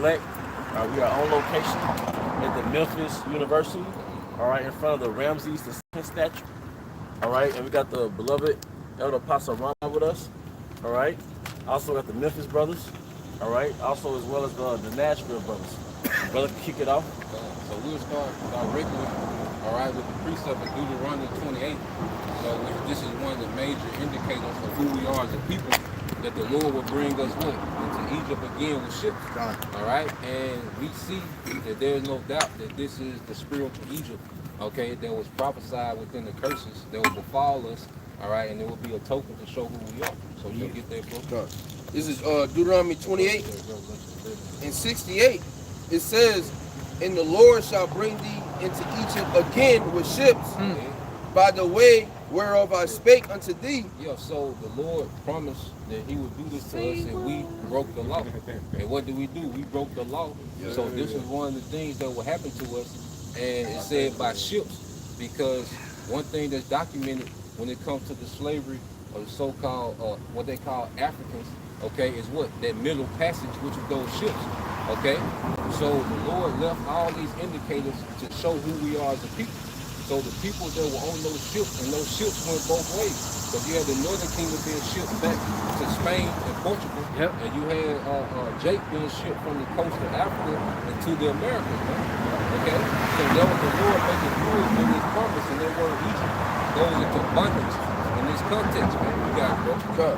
elect. We are on location at the Memphis University, all right, in front of the Ramses II statue, all right, and we got the beloved Elder Apostle Ron with us, all right. Also got the Memphis brothers, all right, also as well as the Nashville brothers. Brother, kick it off. So we'll start directly, all right, with the precept of Deuteronomy 28. So this is one of the major indicators of who we are as a people, that the Lord will bring us into Egypt again with ships. All right, and we see that there is no doubt that this is the spiritual Egypt, okay, that was prophesied within the curses that will befall us, all right, and it will be a token to show who we are. So you get that, bro. This is Deuteronomy 28 and 68. It says, "And the Lord shall bring thee into Egypt again with ships, by the way whereof I spake unto thee." Yeah, so the Lord promised that he would do this to us, and we broke the law. And what do? We broke the law. So this is one of the things that will happen to us. And it said by ships, because one thing that's documented when it comes to the slavery of the so-called, what they call Africans, okay, is what? That middle passage, which is those ships, okay? So the Lord left all these indicators to show who we are as a people. So the people that were on those ships, and those ships went both ways. So you had the Northern Kingdom being shipped back to Spain and Portugal, and you had Jake being shipped from the coast of Africa into the Americas, man. Okay? So that was the Lord making good in this promise, and that word Egypt goes into abundance in this context, man. You got it, bro.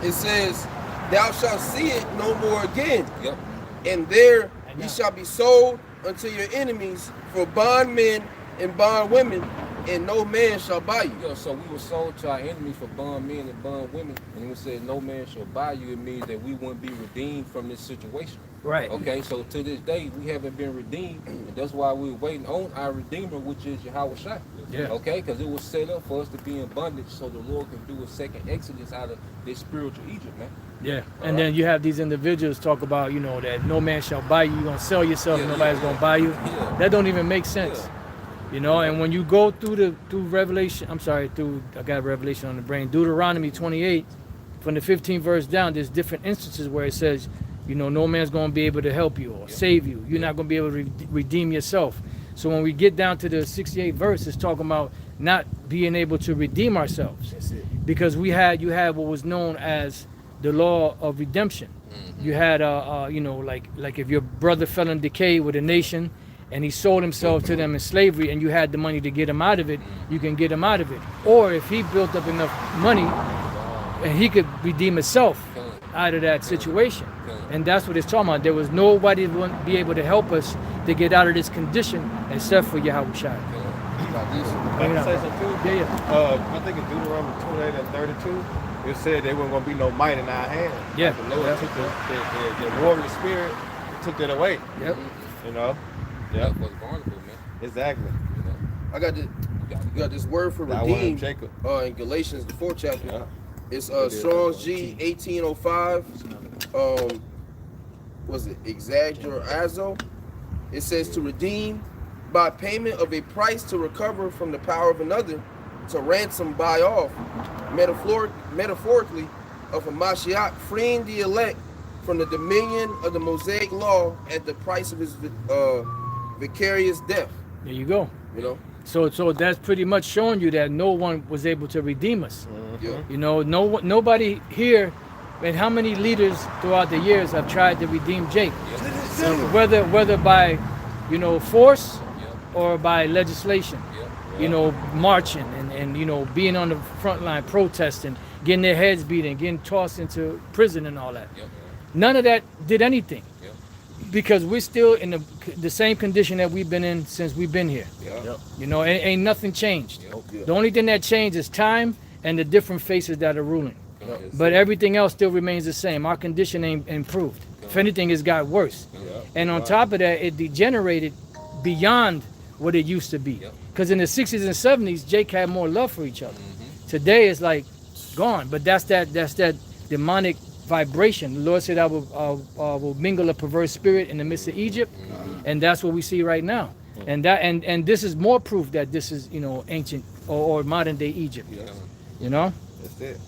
It says, "Thou shalt see it no more again. Yep. And there ye shall be sold unto your enemies for bondmen and bondwomen, and no man shall buy you." Yeah, so we were sold to our enemies for bondmen and bondwomen, and when it said no man shall buy you, it means that we wouldn't be redeemed from this situation. Right. Okay, so to this day, we haven't been redeemed, and that's why we're waiting on our Redeemer, which is Yahweh Shai. Yeah. Okay, because it was set up for us to be in bondage, so the Lord can do a second exodus out of this spiritual Egypt, man. Yeah, and then you have these individuals talk about, you know, that no man shall buy you. You're going to sell yourself, nobody's going to buy you. Yeah. That don't even make sense. You know, and when you go through Revelation, I got Revelation on the brain, Deuteronomy 28, from the 15th verse down, there's different instances where it says, you know, no man's going to be able to help you or save you. You're not going to be able to redeem yourself. So when we get down to the 68th verse, it's talking about not being able to redeem ourselves. That's it. Because you had what was known as the law of redemption. You had, you know, like if your brother fell in decay with a nation and he sold himself to them in slavery and you had the money to get him out of it, you can get him out of it. Or if he built up enough money and he could redeem himself out of that situation. And that's what it's talking about. There was nobody who would be able to help us to get out of this condition except for Yahweh Shai. I can say something too? Yeah. I think in Deuteronomy 28 and 32, it said there wasn't going to be no might in our hands. Yeah. Like the Lord took the warrior spirit, took that away. Yep. You know? That was vulnerable, man. Exactly. You know? I got you got this word for That redeemed Jacob. in Galatians, the 4th chapter. Yeah. It's Strong's G 1805. Was it exaggerazo? It says to redeem by payment of a price, to recover from the power of another, to ransom, buy off, metaphorically of a Mashiach, freeing the elect from the dominion of the Mosaic law at the price of his vicarious death. There you go. You know? So that's pretty much showing you that no one was able to redeem us. Yeah. You know, nobody here, and how many leaders throughout the years have tried to redeem Jake? Whether by, you know, force or by legislation, you know, marching and you know, being on the front line protesting, getting their heads beaten, getting tossed into prison and all that. None of that did anything. Because we're still in the same condition that we've been in since we've been here. You know, ain't nothing changed. The only thing that changed is time and the different faces that are ruling. But everything else still remains the same. Our condition ain't improved. If anything, it's got worse. And on top of that, it degenerated beyond what it used to be. Because in the 60s and 70s, Jake had more love for each other. Today it's like gone. But that's that demonic vibration. The Lord said, I will mingle a perverse spirit in the midst of Egypt, and that's what we see right now. And this is more proof that this is, you know, ancient or modern day Egypt. You know? That's it.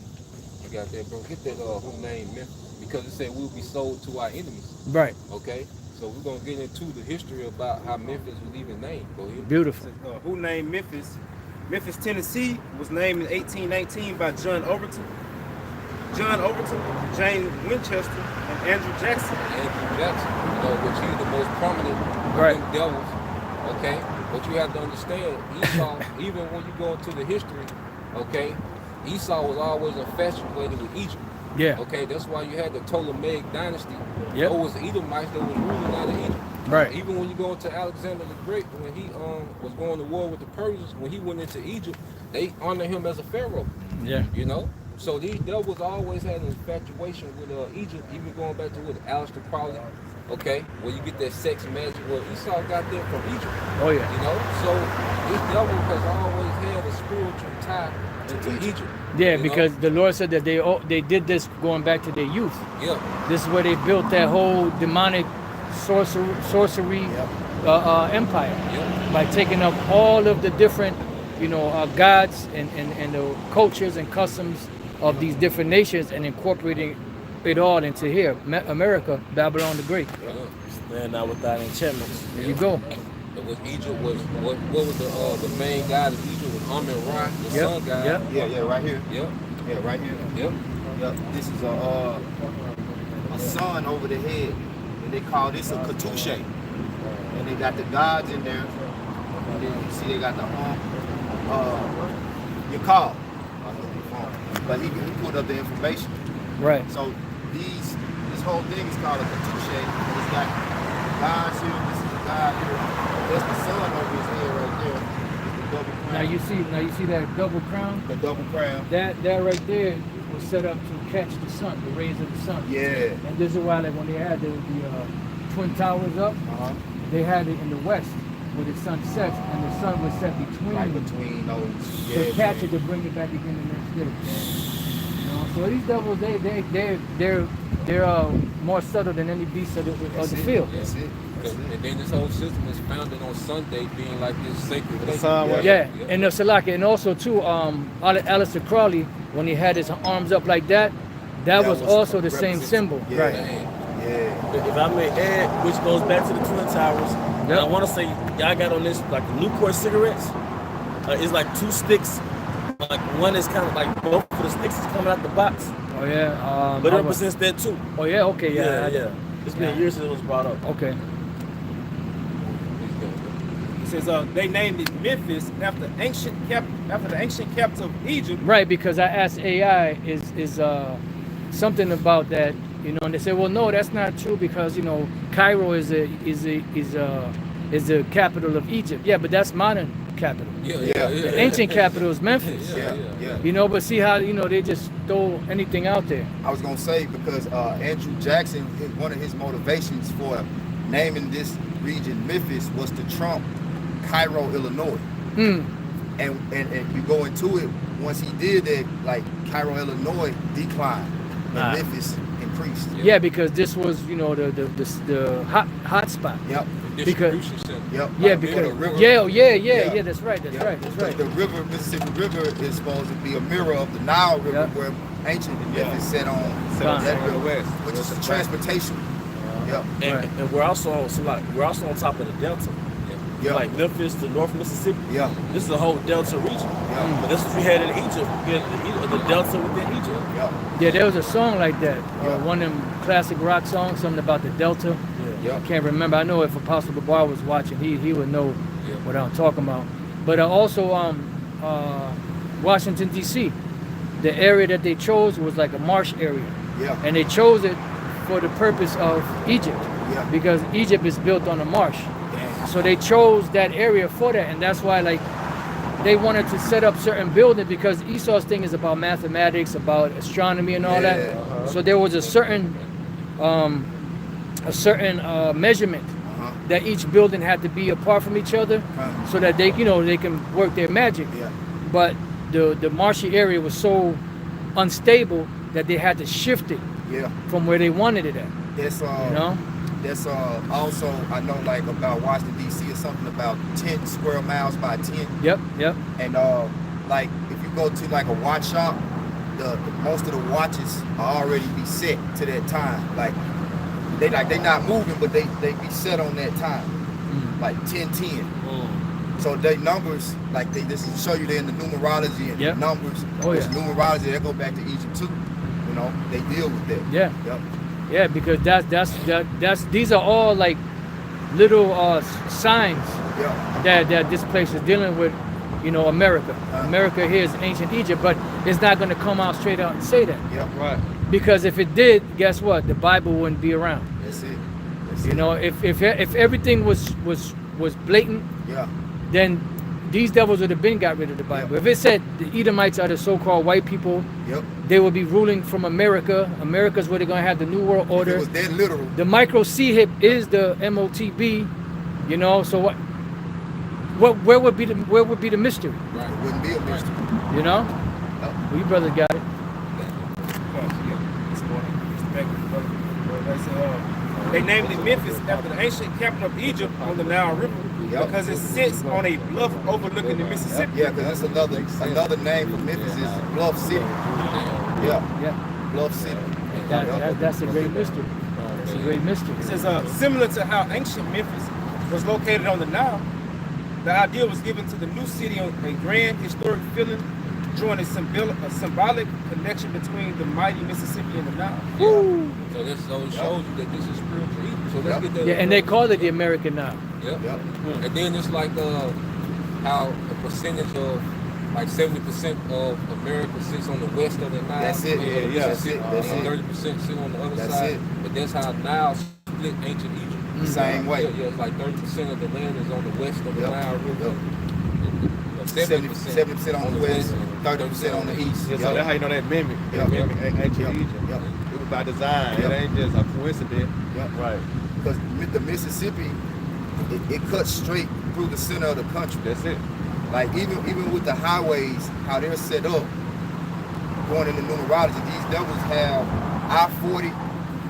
I got that, bro. Get that whole name, man. Because it said we'll be sold to our enemies. Right. Okay? So we're gonna get into the history about how Memphis was even named. Go ahead. Beautiful. Who named Memphis? Memphis, Tennessee was named in 1819 by John Overton, James Winchester, and Andrew Jackson. Andrew Jackson, which he's the most prominent of Right. them devils. Okay, but you have to understand, Esau, even when you go into the history, okay, Esau was always infatuated with Egypt. Yeah. Okay, that's why you had the Ptolemaic dynasty. Yep. It was the Edomites that was ruling out of Egypt. Right. Even when you go into Alexander the Great, when he was going to war with the Persians, when he went into Egypt, they honored him as a pharaoh. Yeah. So these devils always had an infatuation with Egypt, even going back to Aleister Crowley. Okay, where you get that sex magic. Well, Esau got that from Egypt. Oh yeah. So this devil has always had a spiritual tie to Egypt. Yeah, because the Lord said that they did this going back to their youth. Yeah. This is where they built that whole demonic sorcery empire Yeah. by taking up all of the different, gods and the cultures and customs of these different nations and incorporating it all into here, America, Babylon the Great. Stand out without enchantments. There you go. Egypt was what was the main god of Egypt was Amen-Ra, the Yep, sun god. yep. Yeah, right here. Yep. Yeah, right here. Yep. Yep. This is a sun over the head, and they call this a Katushe. And they got the gods in there, and then you see they got the Yakal. But he put up the information. Right. So this whole thing is called a Katushe. It's got gods here. This is the god here. That's the sun over his head right there. It's the double crown. Now you see that double crown? The double crown. That right there was set up to catch the sun, the rays of the sun. Yeah. And this is why, like, when they had the twin towers up, they had it in the west where the sun sets, and the sun was set between. Right between those. To catch it to bring it back again the next day. So these devils, they're more subtle than any beast of the field. That's it. And then this whole system is founded on Sunday being like this sacred day. sun was- Yeah, and the Salaka, and also too, Aleister Crowley, when he had his arms up like that, that was also the same symbol. Yeah. Right. Yeah. If I may add, which goes back to the Twin Towers, and I want to say, y'all got on this, like the Newport cigarettes, it's like two sticks. Like one is kind of like both of the sticks is coming out the box. Oh yeah. But it represents that too. Oh yeah. Okay. Yeah. Yeah. It's been years since it was brought up. Okay. It says they named it Memphis after the ancient capital of Egypt. Right, because I asked AI is something about that, and they said, well, no, that's not true because Cairo is the capital of Egypt. Yeah, but that's modern capital. The ancient capital is Memphis. Yeah. But see how they just throw anything out there. I was gonna say because Andrew Jackson, one of his motivations for naming this region Memphis was to trump Cairo, Illinois. And you go into it, once he did that, like Cairo, Illinois declined and Memphis increased. Yeah, because this was the hot spot. Yep. Because Yep. yeah, because yeah, that's right. The river, Mississippi River, is supposed to be a mirror of the Nile River, where ancient Memphis set on that river, west, which is transportation. Yep. And we're also on top of the Delta. Yeah. Like Memphis to North Mississippi. Yeah. This is a whole Delta region. Yeah. But this is what we had in Egypt. We had the Delta within Egypt. Yeah, there was a song like that. One of them classic rock songs, something about the Delta. Yeah. I can't remember. I know if Apostle Babar was watching, he would know what I'm talking about. But also Washington, D.C., the area that they chose was like a marsh area. Yeah. And they chose it for the purpose of Egypt. Yeah. Because Egypt is built on a marsh. So they chose that area for that. And that's why they wanted to set up certain buildings because Esau's thing is about mathematics, about astronomy and all that. So there was a certain measurement that each building had to be apart from each other so that they can work their magic. Yeah. But the marshy area was so unstable that they had to shift it from where they wanted it at. That's also, I know, like about Washington D.C. or something about 10 square miles by 10. Yep. And like if you go to like a watch shop, the most of the watches are already be set to that time. Like they not moving, but they be set on that time, like 10-10. So they numbers, like they just show you they're in the numerology and Yep. numbers. Oh, yeah. It's numerology that go back to Egypt too. You know, they deal with that. Yeah. Yep. Yeah, because that's these are all like little signs Yep. that this place is dealing with, you know, America. America here is ancient Egypt, but it's not going to come out straight out and say that. Yep. Right. Because if it did, guess what? The Bible wouldn't be around. That's it. That's You it. know, if everything was blatant, Yeah. then these devils would have been got rid of the Bible. Yeah. If it said the Edomites are the so-called white people, Yep. they will be ruling from America. America's where they're going to have the New World If it Order. was that literal. The micro C-hip is the MOTB, you know. So where would be the mystery, Right. It wouldn't be a mystery. you know? Yep. Well, you brothers got it. They named it Memphis after the ancient capital of Egypt on the Nile River Yep. because it sits on a bluff overlooking the Mississippi. Yeah, because that's another name for Memphis is Bluff City. Yeah. Yeah, Bluff City. that's a great mystery. That's a great mystery. It says similar to how ancient Memphis was located on the Nile, the idea was given to the new city on a grand historic feeling, drawing a symbolic connection between the mighty Mississippi and the Nile. So this shows you that this is spiritual Egypt. So let's get that. Yeah, and they call it the American now. Yep. Yep. And then it's like how a percentage of like 70% of America sits on the west of the Nile. That's it. Yeah, that's it. That's it. 30% sit on the other That's side. it. But that's how Nile split ancient Egypt. Same way. Yeah, it's like 30% of the land is on the west of the Yep. Nile River. Yep. And 70% on the west, 30% on the east. Yeah, so that's how you know that mimic. Yep. Mimic ancient Yep. Egypt. Yep. It was by design. Yep. It ain't just a coincidence. Yep. Right. Because the Mississippi, it cuts straight through the center of the country. That's it. Like even with the highways, how they're set up, going into numerology, these devils have I-40,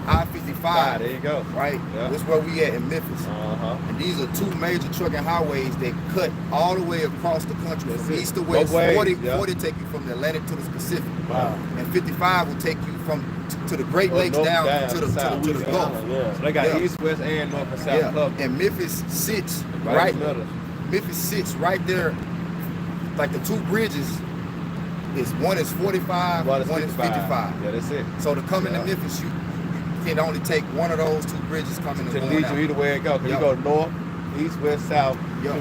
I-55. There you go. Right? Yeah. That's where we at in Memphis. Uh-huh. And these are two major trucking highways that cut all the way across the country That's from it. east to Both west. ways, 40 yeah. take you from the Atlantic to the Pacific. Wow. And 55 will take you from to the Great Up Lakes north, down down, to the south, to the Gulf. So they got Yeah. east, west, and north and south Yeah. covered. And Memphis sits Right right in the middle. Memphis sits right there. Like the two bridges one is 45, Well, it's one is 55. Yeah, that's it. So to come Yeah. into Memphis, you can only take one of those two bridges coming To and lead going you out. either way it go. Cause Yep. you go north, east, west, south Yep. to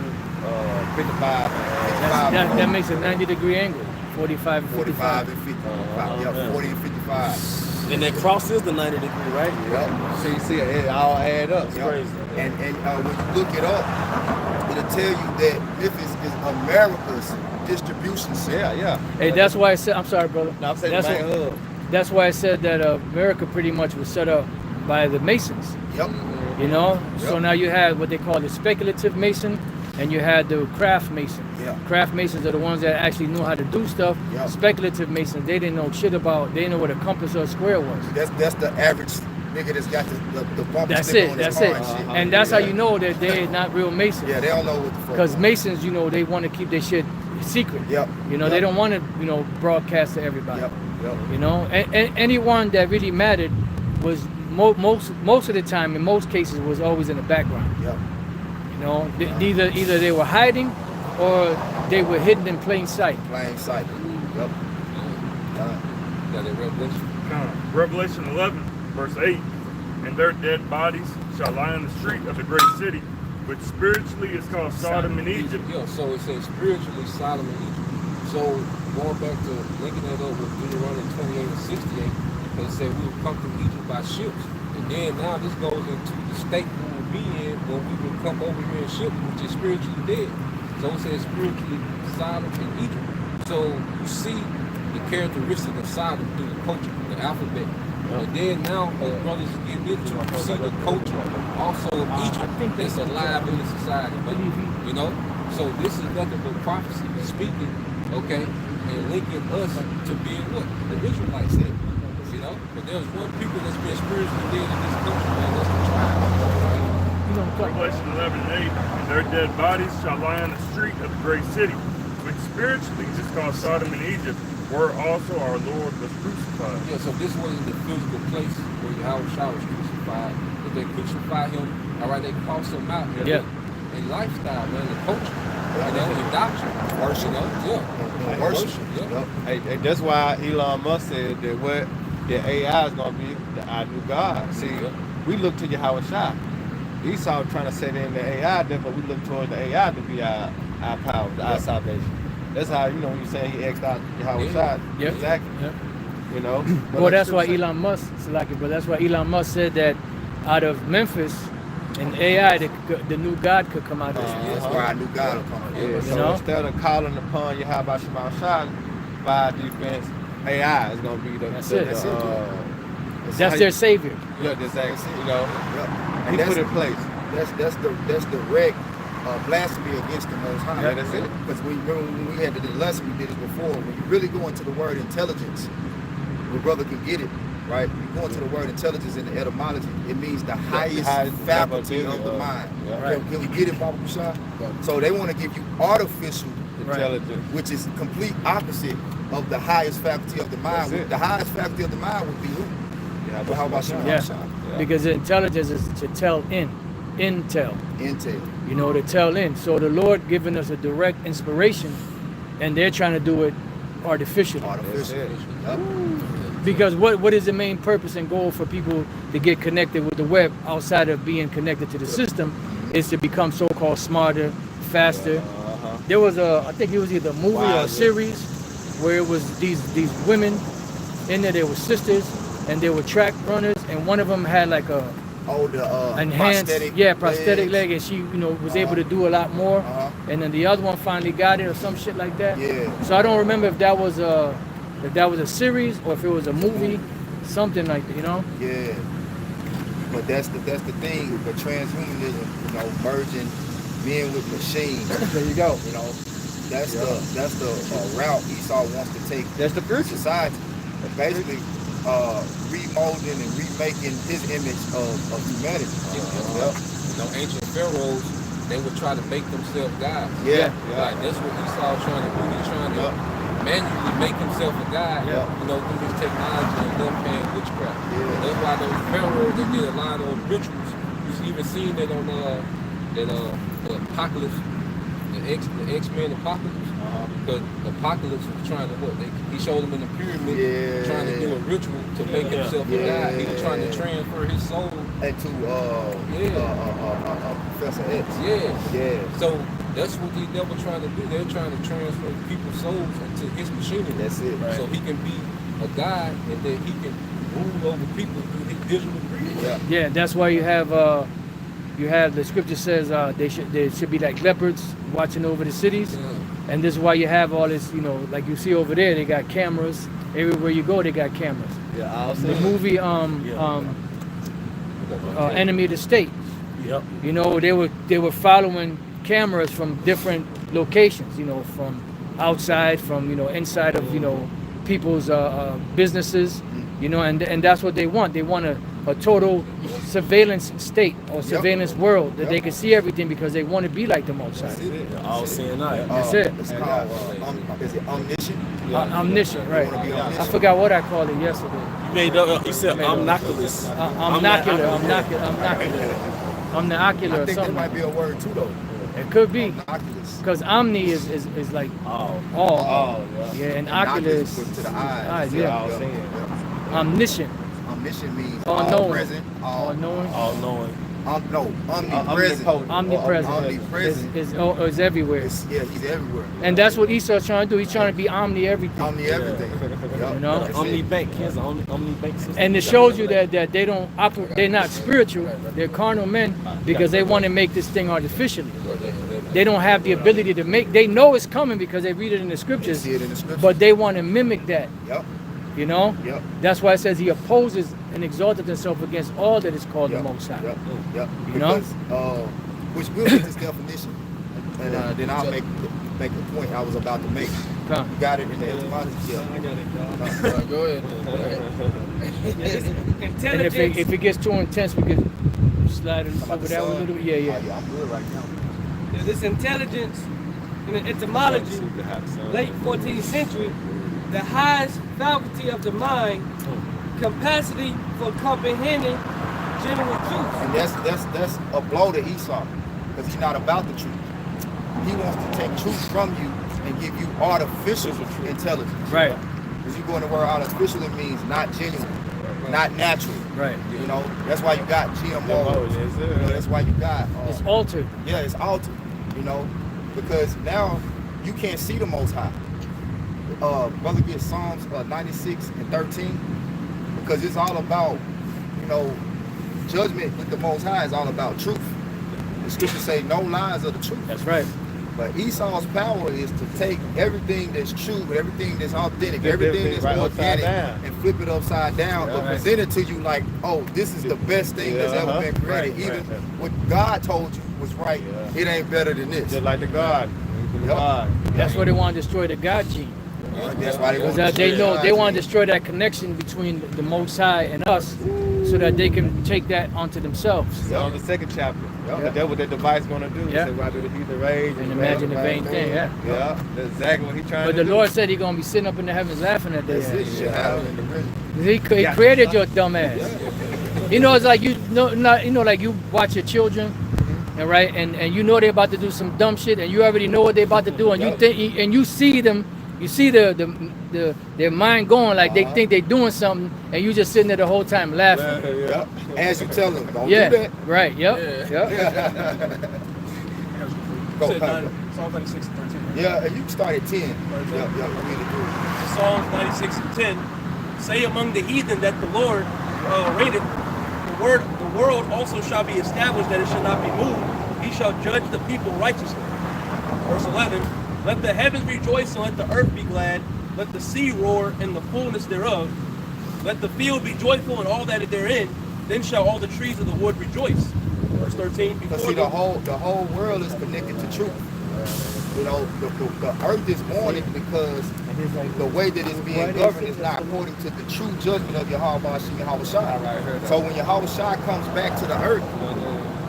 55. That makes a 90-degree angle, 45 and 45 55. and 55. Yeah, 40 and 55. And that cross is the 90 degree, right? Yep. So you see it all add up. Yep. crazy. And when you look it up, it'll tell you that Memphis is America's distribution center. Yeah, yeah. Hey, that's why I said, I'm sorry, brother. No, I'm saying That's the main what- hub. That's why I said that America pretty much was set up by the Masons, Yep. you know? So Yep. now you had what they call the speculative Mason, and you had the craft Masons. Yeah. Craft Masons are the ones that actually knew how to do stuff. Yep. Speculative Masons, they didn't know shit about, they didn't know what a compass or a square was. That's the average nigga that's got the bumper That's sticker it, on his that's car it. and shit. And that's how you know that they're not real Masons. Yeah, they don't know what the fuck. Because Masons, you know, they want to keep their shit secret. Yep. You know, Yep. they don't want to, you know, broadcast to everybody. Yep. Yep. You know, and anyone that really mattered was most of the time, in most cases, was always in the background. Yep. You know, either they were hiding or they were hidden in plain sight. Plain sight. Yep. Got that revelation. Revelation 11, verse 8. And their dead bodies shall lie in the street of the great city, which spiritually is called Sodom and Egypt. Yeah, so it says spiritually Sodom and Egypt. So going back to linking that up with Deuteronomy 28 and 68, they said we would come through Egypt by ships. And then now this goes into the state we will be in when we would come over here in ships, which is spiritually dead. So it says spiritually Sodom and Egypt. So you see the characteristic of Sodom through the culture, the alphabet. And then now, as brothers are getting into, you see the culture also of Egypt that's alive in the society, but, you know? So this is nothing but prophecy speaking, okay, and linking us to being what? The Israelites did, you know? But there's one people that's been spiritually dead in this country, man, that's the tribe, right? You know, Revelation 11 and 8. And their dead bodies shall lie in the street of the great city, which spiritually is called Sodom and Egypt, where also our Lord was crucified. Yeah, so this wasn't the physical place where Yahweh Shah was crucified. they crucify him. All right, they cross him out. Yeah. In lifestyle, man, the culture, in doctrine, Worship. yeah. Worship. Yeah. Hey, that's why Elon Musk said that what the AI is gonna be our new God. See, we look to Yahweh Shai. Esau trying to set in the AI, therefore we look towards the AI to be our power, our salvation. That's how, you know, when you say he asked out Yahweh Shai. Yeah. Exactly. Yeah. You know? Well, that's why Elon Musk, but that's why Elon Musk said that out of Memphis and AI, the new God could come out of there. That's where our new God will come. Yeah, so know? instead of calling upon Yahweh Shai by defense, AI is gonna be the That's the, it. That's how their savior. Yeah, that's exactly. You know, And he put in place. That's direct blasphemy against the Most High. Yeah, that's it. Because we remember when we had the lesson, we did it before. When you really go into the word intelligence, your brother can get it, right? You go into the word intelligence in the etymology, it means the highest faculty of the mind. Yeah. Right. Can we get it, Baba Kushai? So they want to give you artificial Intelligence. which is complete opposite of the highest faculty of the mind. That's it. The highest faculty of the mind would be who? But how about Shema? Yeah. Yeah. Because intelligence is to tell intel. Intel. You know, to tell in. So the Lord giving us a direct inspiration, and they're trying to do it artificially. Artificial. it. Yup. Because what is the main purpose and goal for people to get connected with the web outside of being connected to the system is to become so-called smarter, faster. There was I think it was either a movie or a Wiser. series where it was these women in there. They were sisters and they were track runners, and one of them had like a Oh, the enhanced, prosthetic legs. leg, and she, was able to do a lot more. And then the other one finally got it or some shit like that. Yeah. So I don't remember if that was a series or if it was a movie, something like that, you know? Yeah. But that's the thing. But transhumanism, merging men with machines. There you go. That's the route Esau wants to take. That's the future. Society. Basically, remolding and remaking his image of humanity. Ancient pharaohs, they would try to make themselves gods. Yeah. Like that's what Esau trying to do. He's trying to manually make himself a god. Through his technology and them paying witchcraft. That's why those pharaohs, they did a lot of those rituals. You even seen that on the Apocalypse, the X-Men Apocalypse. Because the Apocalypse was trying to he showed them in the pyramid trying to do a ritual to make himself a god. He was trying to transfer his soul into Professor X. Yeah. So that's what these devils trying to do. They're trying to transfer people's souls into his machinery. That's it. Right. So he can be a god and then he can rule over people through his visual breathing. Yeah, that's why you have the scripture says they should be like leopards watching over the cities. And this is why you have all this, like you see over there, they got cameras. Everywhere you go, they got cameras. Yeah, The movie Enemy of the State. Yep. They were following cameras from different locations, from outside, from inside of people's businesses, and that's what they want. They want a total surveillance state or surveillance world that they can see everything because they want to be like the Most High. All seeing eye. That's it. It's called is it omniscient? Omniscient, right? wanna be I omniscient. forgot what I called it yesterday. You made up. You said omniculous. Omnicular. Omnicular I or think that something. might be a word too, though. It could be Omniculous. because omni is like all. Yeah, and oculus to the eyes. yeah. Omniscient. Omniscient means All all knowing. present, All knowing. All knowing. omnipresent. Omnipresent is everywhere. He's everywhere. And that's what Esau's trying to do. He's trying to be omni everything. Omni everything. You know? That's Omni it. bank. Here's an omni bank system. And it shows you that they don't operate. They're not spiritual. They're carnal men because they want to make this thing artificially. They don't have the ability to make. They know it's coming because they read it in the scriptures. See it in the scriptures. But they want to mimic that. Yep. Yep. That's why it says he opposes and exalted himself against all that is called the Most High. Yep. You know? Because, which will get this definition, and then I'll make the point I was about to make. Come. You got it in the etymology. Yeah. Go ahead. And if it gets too intense, we could slide it over that one a little bit. Yeah. I'm good right now. This intelligence in the etymology, late 14th century, the highest faculty of the mind, capacity for comprehending, genuine truth. And that's a blow to Esau, because he's not about the truth. He wants to take truth from you and give you artificial intelligence. Right. Because you go in the word artificial, it means not genuine, not natural. Right. You know, that's why you got GMOs. You know, that's why you got. It's altered. Yeah, it's altered. You know, because now you can't see the Most High. Brother, get Psalms 96 and 13, because it's all about, you know, judgment with the Most High is all about truth. The scriptures say no lies are the truth. That's right. But Esau's power is to take everything that's true, everything that's authentic, everything that's right organic, upside down. and flip it upside down, but present it to you like, oh, this is the best thing that's ever been created. Even what God told you was right, it ain't better than this. Just like the God. That's why they want to destroy the God gene. That's why they want to Because they destroy know the they God want to gene. destroy that connection between the Most High and us, so that they can take that onto themselves. On the second chapter. That's what that device gonna do. Yeah. Say, why do the heathen rage And imagine the vain thing, yeah. Yeah, that's exactly what he's trying But to the do. Lord said He's gonna be sitting up in the heavens laughing at That's it. that. Shit happened in the rhythm. He created your dumb ass. You know, it's like you know, like you watch your children, and right, and you know they're about to do some dumb shit, and you already know what they're about to do, and you think, and you see them, you see their mind going like they think they're doing something, and you just sitting there the whole time laughing. Yep. As you tell them, don't Yeah, do that. right. Yep. Yep. Go, Said Papa. Psalm 96 and 13. Yeah, you can start at 10. Yep, I mean to do. Psalms 96 and 10. Say among the heathen that the Lord reigneth. The world also shall be established, that it shall not be moved. He shall judge the people righteously. Verse 11. Let the heavens rejoice and let the earth be glad. Let the sea roar and the fullness thereof. Let the field be joyful and all that is therein. Then shall all the trees of the wood rejoice. Verse 13. Because see, the whole world is connected to truth. You know, the earth is mourning because the way that it's being governed is not according to the true judgment of Yahweh Shai. So when Yahweh Shai comes back to the earth,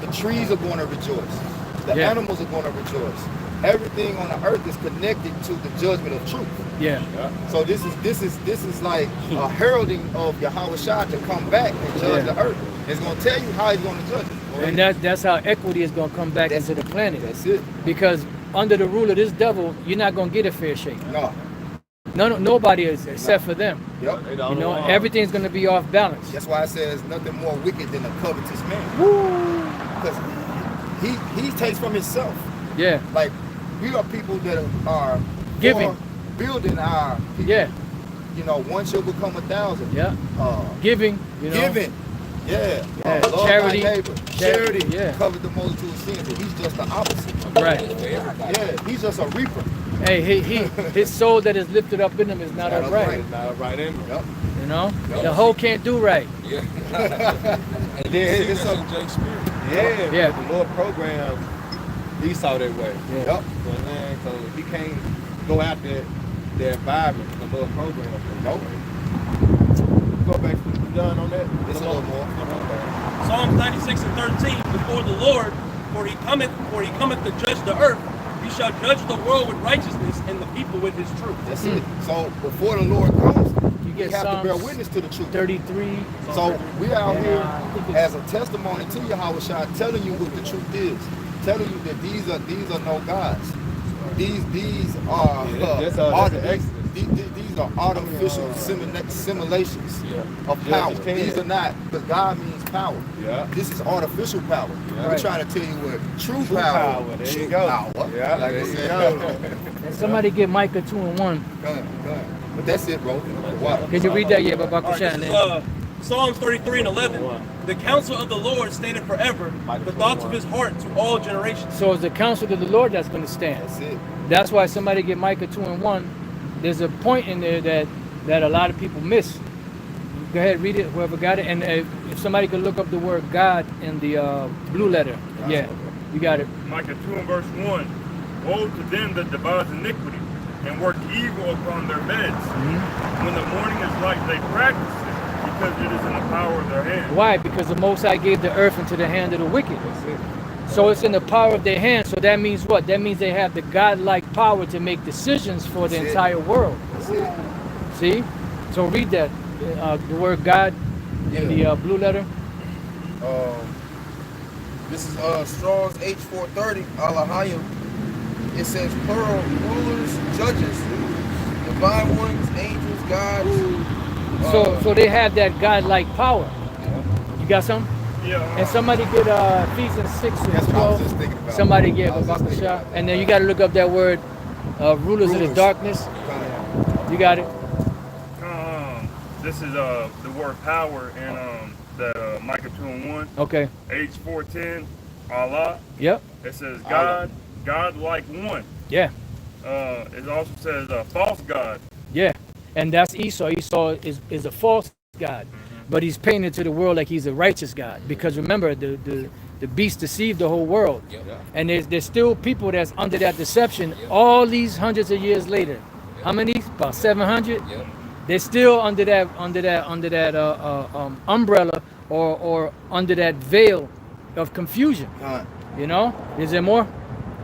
the trees are going to rejoice. The animals are going to rejoice. Everything on the earth is connected to the judgment of truth. Yeah. So this is like a heralding of Yahweh Shai to come back and judge the earth. It's going to tell you how He's going to judge it. And that's how equity is gonna come back into the planet. That's it. Because under the rule of this devil, you're not gonna get a fair shake. No. Nobody is except for them. Yep. You know, everything's gonna be off balance. That's why I say there's nothing more wicked than a covetous man. Because he takes from himself. Yeah. Like, we are people that are Giving. Building our people. Yeah. You know, one shall become 1,000. Yeah. Giving. You know. Giving. Yeah. Love Charity. thy neighbor. Charity. Yeah. Covered the multitude of sins. But he's just the opposite. Right. Yeah. He's just a reaper. Hey, his soul that is lifted up in him is not upright. It's not right in me. Yep. You know, the hoe can't do right. Yeah. And then it's Jake Spirit. yeah. The Lord programmed Esau that way. Yeah. Yep. You know what I'm saying? So he can't go out there, the environment, the Lord program him. Nope. Go back to the done on that. It's a little more. Psalms 96 and 13. Before the Lord, for he cometh to judge the earth. He shall judge the world with righteousness and the people with his truth. That's it. So before the Lord comes, You we get have to bear Psalms witness to the truth. 33. So we out here as a testimony to Yahweh Shai, telling you what the truth is, telling you that these are no gods. These are that's an exodus. these are artificial simulations of power. These are not, because God means power. Yeah. This is artificial power. Yeah. We're trying to tell you what true True power. There True you go. power. Yeah, Like I there you said. go. And somebody get Micah 2 and 1. Go ahead. But that's it, bro. Wow. Can you read that? Yeah, Baba All right, Kushan. this is, Psalms 33 and 11. The counsel of the Lord standeth forever, the thoughts of his heart to all generations. So it's the counsel of the Lord that's going to stand. That's it. That's why somebody get Micah 2 and 1. There's a point in there that a lot of people miss. Go ahead, read it, whoever got it. And if somebody could look up the word God in the blue letter. Yeah, you got it. Micah 2 and verse 1. Woe to them that devise iniquity and work evil upon their beds. When the morning is light, they practice it, because it is in the power of their hand. Why? Because the Most High gave the earth into the hand of the wicked. So it's in the power of their hand. So that means what? That means they have the God-like power to make decisions for the entire world. See? So read that. The word God in the blue letter. This is Strong's H430, Alahayim. It says plural rulers, judges, divine ones, angels, gods. So they have that God-like power. You got some? Yeah. And somebody get Ephesians 6 and That's what I was 12. just thinking about. Somebody get I was just thinking Babakasha. about And then you got to look up that word, rulers of the Rulers. darkness. You got it? This is the word power in that Micah 2 and 1. Okay. H410, Allah. Yep. It says God, God like one. Yeah. It also says false God. Yeah. And that's Esau. Esau is a false God. But he's painted to the world like he's a righteous God. Because remember, the beast deceived the whole world. And there's still people that's under that deception all these hundreds of years later. How many? About 700? They're still under that umbrella or under that veil of confusion. You know? Is there more?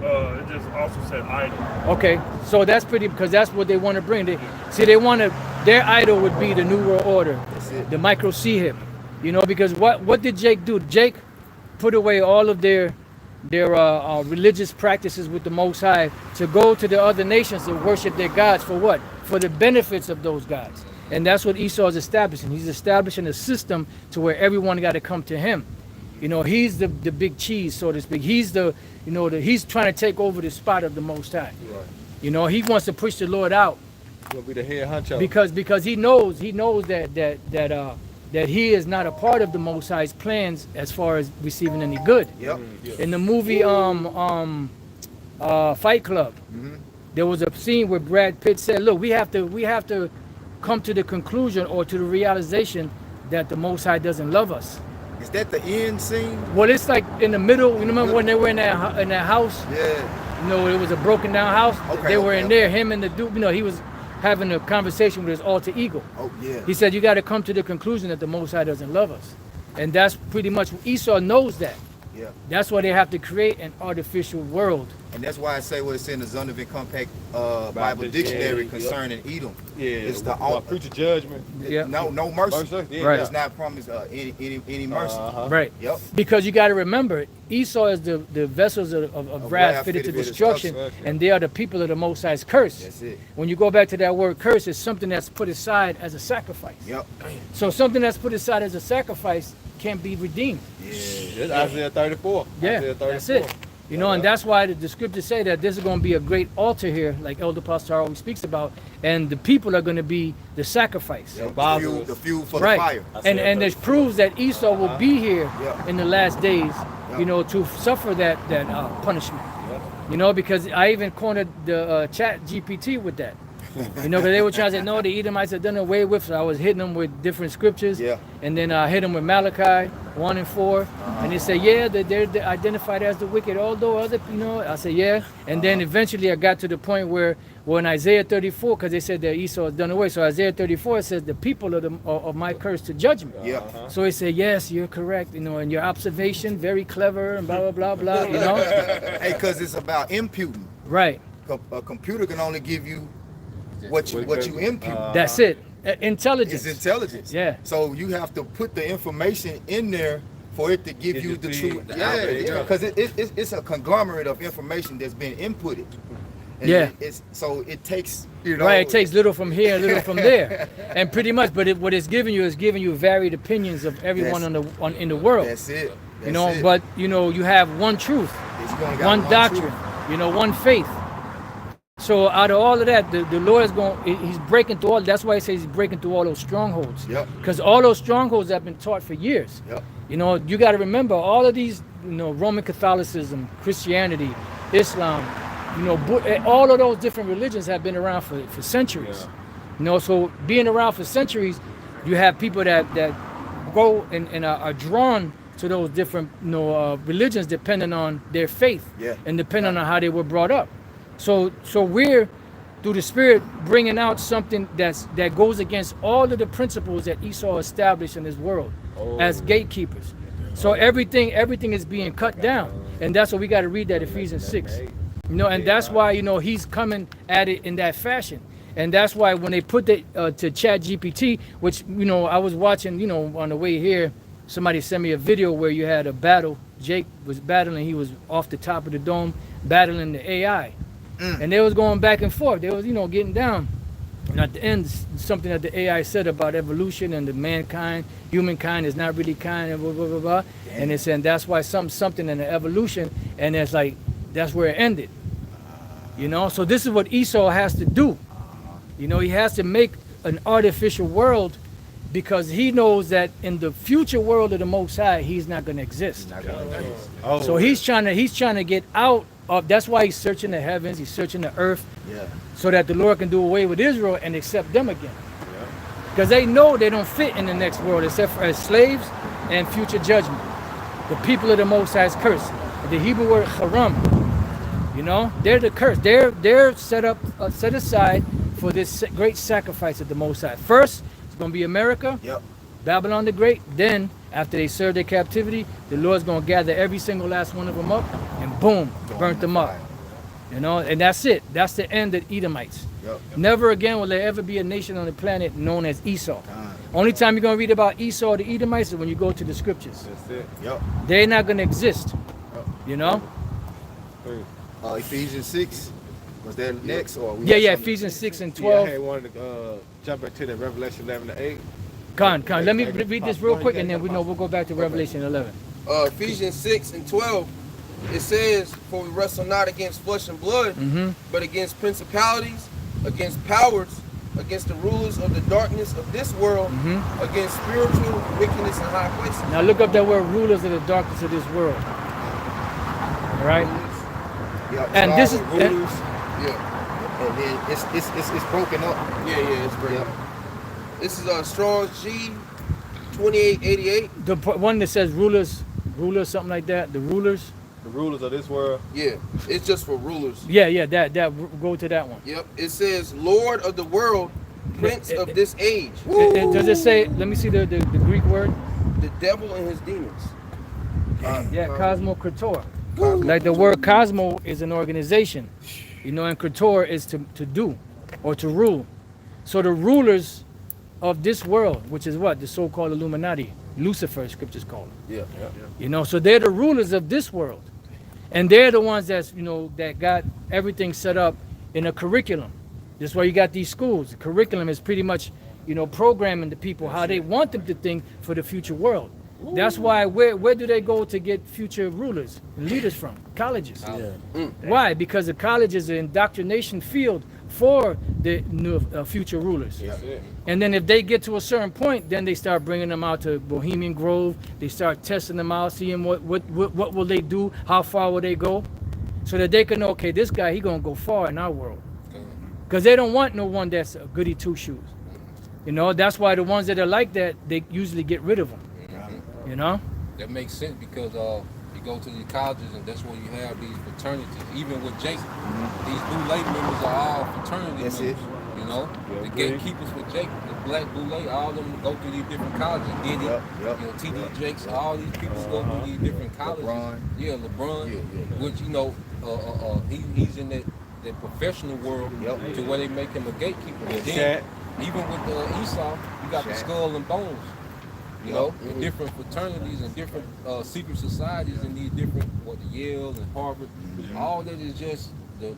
It just also said idol. Okay, so that's pretty, because that's what they want to bring. They want to, their idol would be the New World Order, the micro C-hip. You know, because what did Jake do? Jake put away all of their religious practices with the Most High to go to the other nations and worship their gods for what? For the benefits of those gods. And that's what Esau is establishing. He's establishing a system to where everyone got to come to him. You know, he's the big cheese, so to speak. He's he's trying to take over the spot of the Most High. Right. You know, he wants to push the Lord out He'll be the head honcho. because he knows that he is not a part of the Most High's plans as far as receiving any good. In the movie Fight Club, there was a scene where Brad Pitt said, "Look, we have to come to the conclusion or to the realization that the Most High doesn't love us." Is that the end scene? Well, it's like in the middle. You remember when they were in that house? Yeah. You know, it was a broken down house. Okay, They were okay, in there. Him and the dude. You know, he was having a conversation with his alter ego. Oh, yeah. He said, "You got to come to the conclusion that the Most High doesn't love us," and that's pretty much Esau knows that. Yeah. That's why they have to create an artificial world. And that's why I say what it's in the Zondervan Compact Bible Dictionary concerning Edom. Yeah, It's the future judgment. Yeah. No mercy. Yeah. Right. It's not promised any mercy. Right. Yep. Because you got to remember, Esau is the vessels of wrath fitted to destruction, and they are the people of the Most High's curse. That's it. When you go back to that word curse, it's something that's put aside as a sacrifice. Yep. So something that's put aside as a sacrifice can't be redeemed. That's Isaiah 34. Yeah, Isaiah 34. that's it. You know, and that's why the scriptures say that there's going to be a great altar here, like Elder Pastor always speaks about, and the people are going to be the sacrifice. The fuel for Right. the fire. And it proves that Esau will be here Yeah. in the last days, you know, to suffer that punishment. You know, because I even cornered the chat GPT with that. You know, because they were trying to say, no, the Edomites are done away with. So I was hitting them with different scriptures. Yeah. And then I hit them with Malachi 1 and 4. And they said, yeah, they're identified as the wicked, although other, you know, I said, yeah. And then eventually I got to the point where in Isaiah 34, because they said that Esau is done away. So Isaiah 34 says, the people of my curse to judgment. Yeah. So he said, yes, you're correct, you know, and your observation, very clever, and blah, blah, blah, blah, you know? Hey, because it's about imputing. Right. A computer can only give you what you impute. That's it. Intelligence. It's intelligence. Yeah. So you have to put the information in there for it to give you the truth. Yeah, Because it's a conglomerate of information that's been inputted. And Yeah. it takes, you know. Right, it takes little from here, little from there, and pretty much. But what it's giving you is giving you varied opinions of everyone in the world. That's it. You know, but you know, you have one truth, one doctrine, you know, one faith. So out of all of that, the Lord is he's breaking through all. That's why he says he's breaking through all those strongholds. Yep. Because all those strongholds have been taught for years. Yep. You know, you got to remember all of these, you know, Roman Catholicism, Christianity, Islam, you know, all of those different religions have been around for centuries. Yeah. You know, so being around for centuries, you have people that go and are drawn to those different, you know, religions depending on their faith. Yeah. And depending on how they were brought up. So we're, through the Spirit, bringing out something that goes against all of the principles that Esau established in this world as gatekeepers. So everything is being cut down, and that's what we got to read that Ephesians 6. You know, and that's why, you know, he's coming at it in that fashion, and that's why when they put it to Chat GPT, which, you know, I was watching, you know, on the way here, somebody sent me a video where you had a battle. Jake was battling. He was off the top of the dome battling the AI, and they was going back and forth. They was, you know, getting down. And at the end, something that the AI said about evolution and the mankind, humankind is not really kind, and blah, blah, blah, blah. And it's saying that's why something in the evolution, and it's like, that's where it ended. You know, so this is what Esau has to do. You know, he has to make an artificial world because he knows that in the future world of the Most High, he's not going to exist. Oh, So he's trying to get out of, that's why he's searching the heavens, he's searching the earth, Yeah. so that the Lord can do away with Israel and accept them again. Because they know they don't fit in the next world except for as slaves and future judgment. The people of the Most High is cursed. The Hebrew word haram, you know, they're the curse. They're set aside for this great sacrifice of the Most High. First, it's going to be America, Yep. Babylon the Great. Then, after they serve their captivity, the Lord's going to gather every single last one of them up and boom, burnt them up. You know, and that's it. That's the end of Edomites. Yep. Never again will there ever be a nation on the planet known as Esau. Only time you're going to read about Esau or the Edomites is when you go to the scriptures. That's it. Yep. They're not going to exist. You know? Ephesians 6. Was that next or? We Yeah, had yeah. something? Ephesians 6 and Yeah, I 12. had wanted to jump into the Revelation 11 to 8. Con. Let me read this real quick and then we'll go back to Revelation 11. Ephesians 6 and 12, it says, "For we wrestle not against flesh and blood, but against principalities, against powers, against the rulers of the darkness of this world, against spiritual wickedness in high places." Now look up that word, rulers of the darkness of this world. All right? Yep. And this is... rulers, Yeah, and then it's broken up. yeah, it's great. Yep. This is Strong's G 2888. the one that says rulers, something like that. The rulers. The rulers of this world. Yeah, it's just for rulers. Yeah, that go to that one. Yep, it says Lord of the world, Prince of this age, Does it say, let me see the Greek word? the devil and his demons. Yeah, cosmokrator. Like the word cosmo is an organization, you know, and krator is to do or to rule. So the rulers of this world, which is what? The so-called Illuminati, Lucifer, scriptures call them. Yeah, You know, so they're the rulers of this world. And they're the ones that's, you know, that got everything set up in a curriculum. That's why you got these schools. The curriculum is pretty much, you know, programming the people how they want them to think for the future world. That's why, where do they go to get future rulers and leaders from? Colleges. Why? Because the college is an indoctrination field for the new future rulers. And then if they get to a certain point, then they start bringing them out to Bohemian Grove. They start testing them out, seeing what will they do, how far will they go, so that they can know, okay, this guy, he gonna go far in our world. Because they don't want no one that's a goody two shoes. You know, that's why the ones that are like that, they usually get rid of them. You know? That makes sense because you go to the colleges and that's where you have these fraternities. Even with Jake, these Boulay members are all fraternity That's members. it. You know, the gatekeepers for Jake, the Black Boulay, all of them go through these different colleges. Diddy, Yep. you know, TD Jakes, all these people go through these different colleges. LeBron. Yeah, LeBron, which you know, he's in that professional world to where they make him a gatekeeper. But then, even with Esau, you got the Skull and Bones. You know, the different fraternities and different secret societies and these different, the Yale and Harvard, all that is just the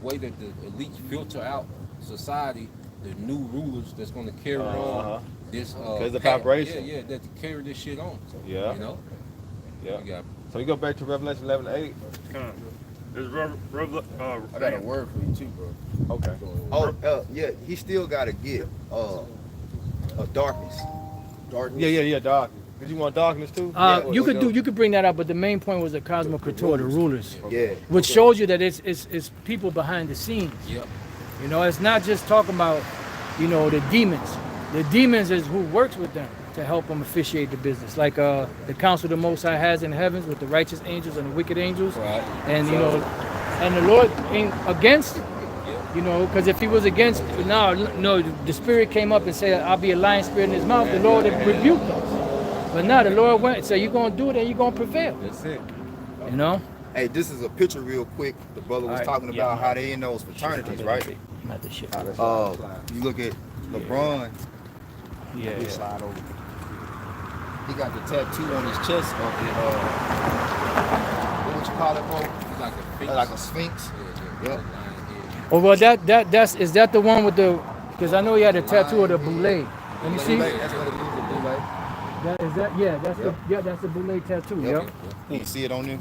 way that the elites filter out society, the new rulers that's going to carry on this. There's a vibration. Yeah, that to carry this shit on. So, Yeah. You know? Yeah. So we go back to Revelation 11 to 8. There's I got a word for you too, bro. Okay. Oh, yeah. He still got to get darkness. Darkness. Yeah, dark. Did you want darkness too? You could bring that up, but the main point was the cosmokrator, the rulers. Yeah. Which shows you that it's people behind the scenes. Yep. You know, it's not just talking about, you know, the demons. The demons is who works with them to help them officiate the business. Like the council the Most High has in heavens with the righteous angels and the wicked angels. Right. And, you know, and the Lord ain't against, you know, because if he was against, no, the spirit came up and said, I'll be a lion spirit in his mouth, the Lord would rebuke us. But now the Lord went and said, you're going to do it and you're going to prevail. That's it. You know? Hey, this is a picture real quick. The brother was talking about how they in those fraternities, right? Not the shit. You look at LeBron. Yeah. Slide over. He got the tattoo on his chest of the what would you call it, bro? Like a sphinx. Like a sphinx. Yeah. Yep. Oh well, is that the one with the? Because I know he had a tattoo of the boule. Let me see. That's what it is, the blue light. That's the boule tattoo. Yep. Yep. You see it on there?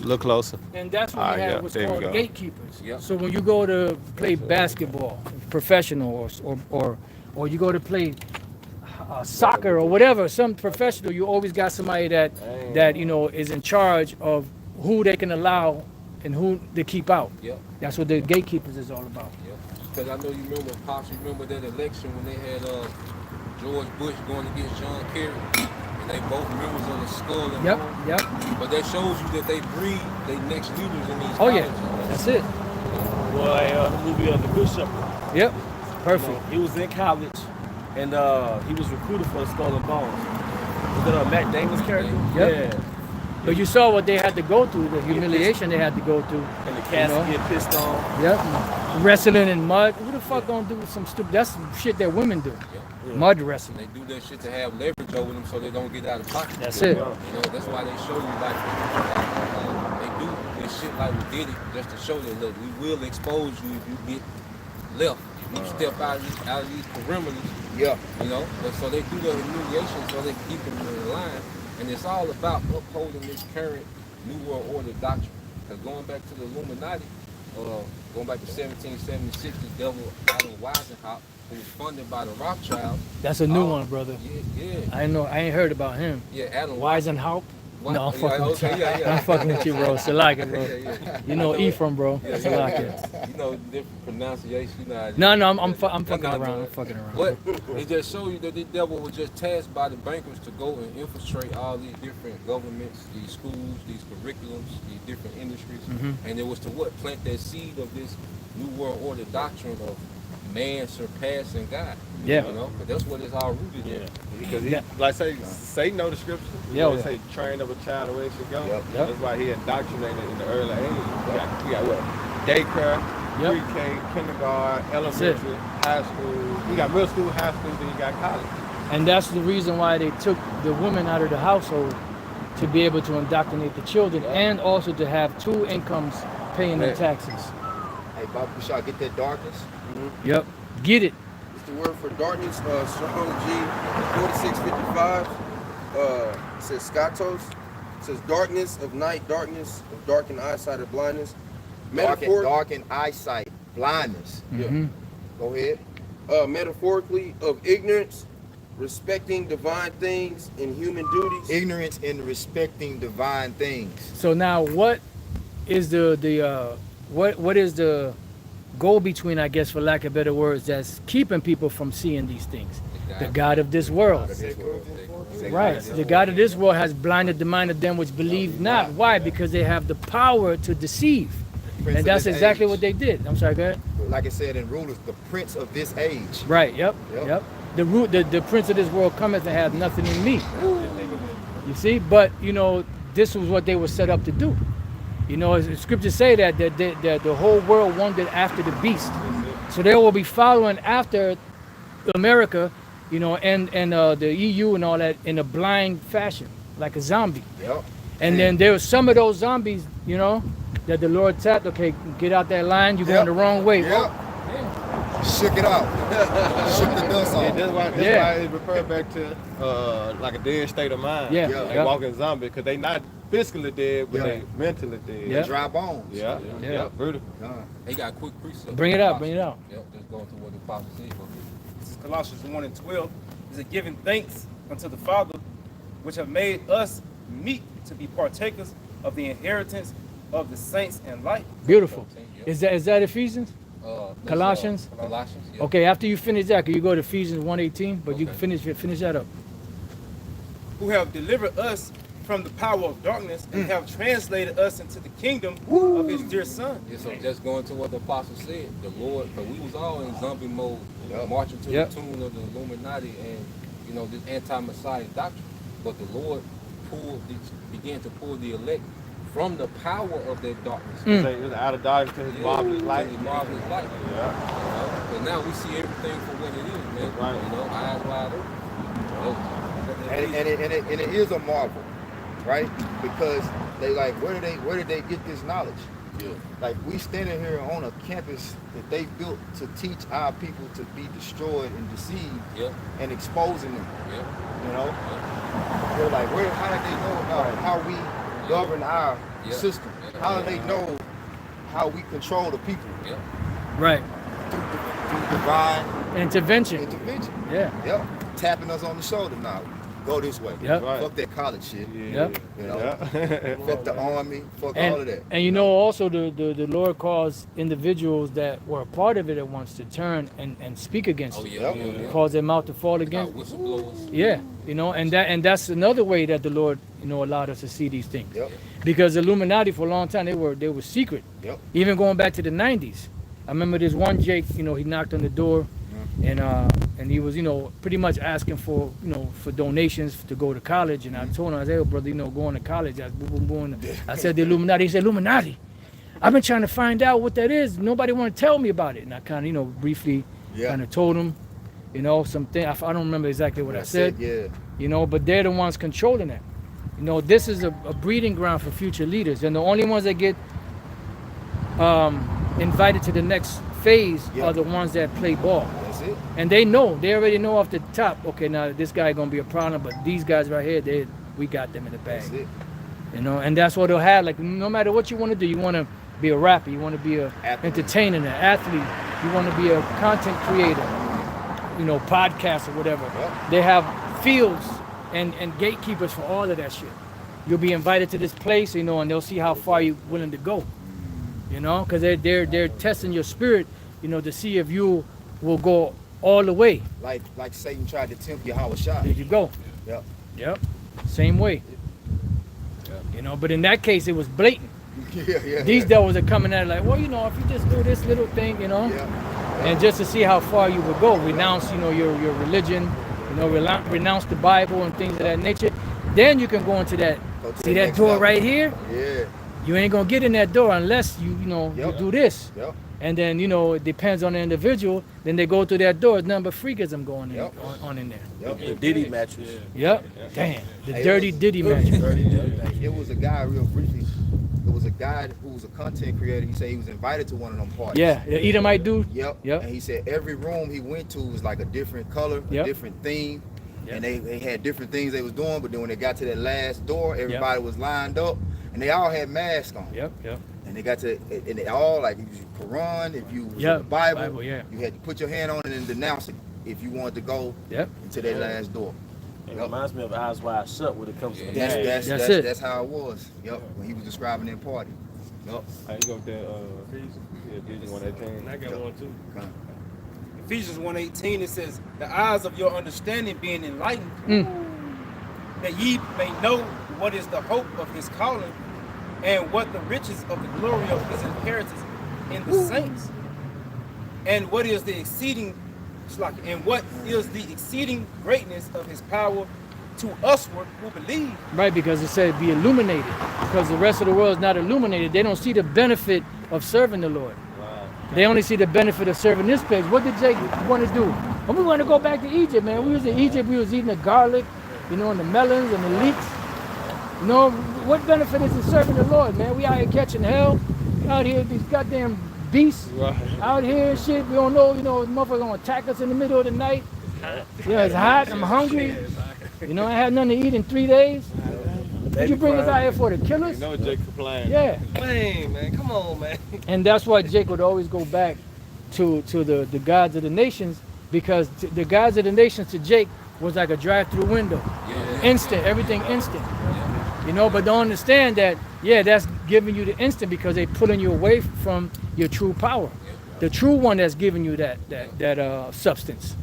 Look closer. And that's what Ah, we yeah, have what's there we called go. gatekeepers. Yep. So when you go to play basketball, professional, or you go to play soccer or whatever, some professional, you always got somebody that is in charge of who they can allow and who they keep out. Yep. That's what the gatekeepers is all about. Yep. Because I know you remember, Pops, you remember that election when they had George Bush going against John Kerry, and they both members of the Skull and Yep. Bones. Yep. But that shows you that they breed their next leaders in these Oh yeah. colleges. That's it. Well, the movie of The Good Shepherd. Yep. You Perfect. know, he was in college, and he was recruited for the Skull and Bones. Was that Matt Damon's character? Yep. Yeah. But you saw what they had to go through, the humiliation they had to go through. And the cats You know? get pissed on. Yep. Wrestling in mud. Who the fuck gonna do some stupid? That's some shit that women do. Mud wrestling. They do that shit to have leverage over them so they don't get out of pocket. That's it. You know, that's why they show you like they do this shit like we did it just to show that look, we will expose you if you get left. If you step out of these perimeters. Yeah. You know, but so they do the humiliation so they can keep them in line. And it's all about upholding this current New World Order doctrine. Because going back to the Illuminati, going back to 1776, the devil Adam Weisenhower, who was funded by the Rothschilds. That's a new one, brother. Yeah. I know. I ain't heard about him. Yeah, Adam Weisenhower. No, I'm fucking with you. Yeah. I'm fucking with you, bro. Salaka, bro. Yeah. You know Ephraim, bro. Yeah. Salaka. You know different pronunciation. You know, No, I'm fucking around. I'm fucking around. But it just shows you that the devil was just tasked by the bankers to go and infiltrate all these different governments, these schools, these curriculums, these different industries. And it was to what? Plant that seed of this New World Order doctrine of man surpassing God. Yeah. You know, but that's what it's all rooted in. Because he, like say know the scripture. Yeah, They say train up a child the way it should go. Yep. That's why he indoctrinated in the early age. We got what? Daycare, Yep. pre-K, kindergarten, elementary, high school. We got middle school, high school, then you got college. And that's the reason why they took the women out of the household to be able to indoctrinate the children and also to have two incomes paying their taxes. Hey, Bob, we shall get that darkness. Yep. Get it. It's the word for darkness, strong G 4655. It says scatos. It says darkness of night, darkness of darkened eyesight or blindness. Darkened eyesight, blindness. Mhm. Go ahead. Metaphorically of ignorance, respecting divine things and human duties. Ignorance in respecting divine things. So now, what is what is the go between, I guess, for lack of better words, that's keeping people from seeing these things? The God of this world. Right. The God of this world has blinded the mind of them which believe not. Why? Because they have the power to deceive. Prince And of that's this exactly age. what they did. I'm sorry, go ahead. Like it said in Rulers, the prince of this age. Right, yep. Yep. The prince of this world cometh and hath nothing in me. You see? But, this was what they were set up to do. As scriptures say that the whole world wandered after the beast. So they will be following after America, and the EU and all that in a blind fashion, like a zombie. Yep. And then there were some of those zombies, that the Lord tapped, okay, get out that line, you're going the wrong way. Yep. Shook it out. Shook the dust Yeah, off. that's why it referred back to like a dead state of mind. Yeah. They Yeah. walking zombie because they not physically dead, but Yeah. they mentally dead. Yeah. Dry bones. Yeah. Yeah. Yeah. Brutal. He got quick precept. Bring it out, bring it out. Yep, just going to what the apostle said. This is Colossians 1:12. Is it giving thanks unto the Father, which have made us meet to be partakers of the inheritance of the saints in light. Beautiful. Is that Ephesians? That's, Colossians? Colossians, yeah. Okay, after you finish that, can you go to Ephesians 1:18? But you can finish that up. Who have delivered us from the power of darkness and have translated us into the kingdom of his dear son. Yeah, so just going to what the apostle said, the Lord, because we was all in zombie mode, marching to Yep. the tune of the Illuminati and this anti-Messiah doctrine. But the Lord began to pull the elect from the power of that darkness. It was out of darkness to his marvelous light. His marvelous light. Yeah. But now we see everything for what it is, man. Right. Eyes wide open. And it is a marvel, right? Because they like, where did they get this knowledge? Yeah. Like, we standing here on a campus that they built to teach our people to be destroyed and deceived, and exposing them. You know, they're like, how did they know about how we govern our system? How do they know how we control the people? Right. Through divine Intervention. Yeah. Yep. Tapping us on the shoulder now. Go this way. Yep. Right. Fuck that college shit. Yep. You know, fuck the army, fuck all of that. And you know, also the Lord calls individuals that were a part of it at once to turn and speak against it. Cause their mouth to fall against. Whistleblowers. Yeah, you know, and that's another way that the Lord, you know, allowed us to see these things. Yep. Because the Illuminati for a long time they were secret. Yep. Even going back to the 90s. I remember this one Jake, you know, he knocked on the door and he was, you know, pretty much asking for, you know, for donations to go to college. And I told him, I said, oh, brother, you know, going to college. I said, the Illuminati. He said, Illuminati. I've been trying to find out what that is. Nobody want to tell me about it. And I kind of, you know, briefly kind of told him, you know, something. I don't remember exactly what I said. You know, but they're the ones controlling that. You know, this is a breeding ground for future leaders. And the only ones that get invited to the next phase are the ones that play ball. That's it. And they already know off the top, okay, now this guy gonna be a problem, but these guys right here, we got them in the bag. That's it. You know, and that's what they'll have. Like, no matter what you want to do, you want to be a rapper, you want to be a entertainer, an athlete, you want to be a content creator, you know, podcast or whatever. They have fields and gatekeepers for all of that shit. You'll be invited to this place, you know, and they'll see how far you're willing to go. You know, because they're testing your spirit, you know, to see if you will go all the way. Like Satan tried to tempt Yahweh Shai. There you go. Yep. Same way. You know, but in that case, it was blatant. These devils are coming at it like, well, you know, if you just do this little thing, you know, and just to see how far you would go, renounce, you know, your religion, you know, renounce the Bible and things of that nature. Then you can go into that. See that door right here? Yeah. You ain't gonna get in that door unless you do this. Yep. And then, you know, it depends on the individual. Then they go through that door. It's nothing but freakism going in, on in there. Yep. The Diddy matches. Yep. Damn. The dirty Diddy matches. It was a guy, real briefly. It was a guy who was a content creator. He said he was invited to one of them parties. Yeah, the Edomite dude. Yep. And he said every room he went to was like a different color, a different theme. And they had different things they was doing. But then when they got to that last door, everybody was lined up. And they all had masks on. Yep. And they got to, and they all, like, if you Quran, if you was in the Bible, you had to put your hand on it and denounce it if you wanted to go into that last door. It reminds me of Eyes Wide Shut when it comes to the That's how it was. When he was describing that party. How you go with that? Ephesians 1:18. I got one too. Ephesians 1:18, it says, the eyes of your understanding being enlightened, that ye may know what is the hope of his calling, and what the riches of the glory of his inheritance in the saints, and what is the exceeding greatness of his power to usward who believe. Right, because it said be illuminated. Because the rest of the world is not illuminated. They don't see the benefit of serving the Lord. They only see the benefit of serving this place. What did Jake want to do? And we want to go back to Egypt, man. We was in Egypt. We was eating the garlic, you know, and the melons and the leeks. You know, what benefit is it serving the Lord, man? We out here catching hell. We out here, these goddamn beasts out here and shit. We don't know, you know, motherfuckers gonna attack us in the middle of the night. Yeah, it's hot. I'm hungry. You know, I had nothing to eat in 3 days. Did you bring us out here for to kill us? You know Jake complained. Yeah. Man, come on, man. And that's why Jake would always go back to the gods of the nations, because the gods of the nations to Jake was like a drive-through window. Instant, everything instant. You know, but don't understand that, that's giving you the instant because they pulling you away from your true power. The true one that's giving you that substance.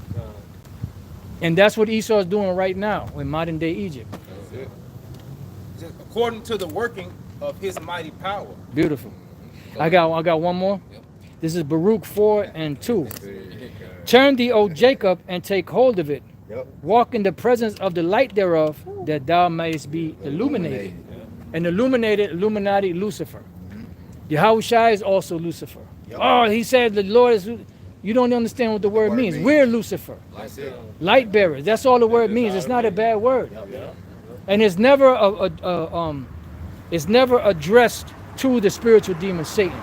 And that's what Esau is doing right now in modern day Egypt. According to the working of his mighty power. Beautiful. I got one more. This is Baruch 4:2. Turn thee, O Jacob, and take hold of it. Walk in the presence of the light thereof, that thou mayest be illuminated. And illuminated, Illuminati, Lucifer. Yahushua is also Lucifer. Oh, he said the Lord is you don't understand what the word means. We're Lucifer, That's it. light bearers. That's all the word means. It's not a bad word, and it's never it's never addressed to the spiritual demon Satan.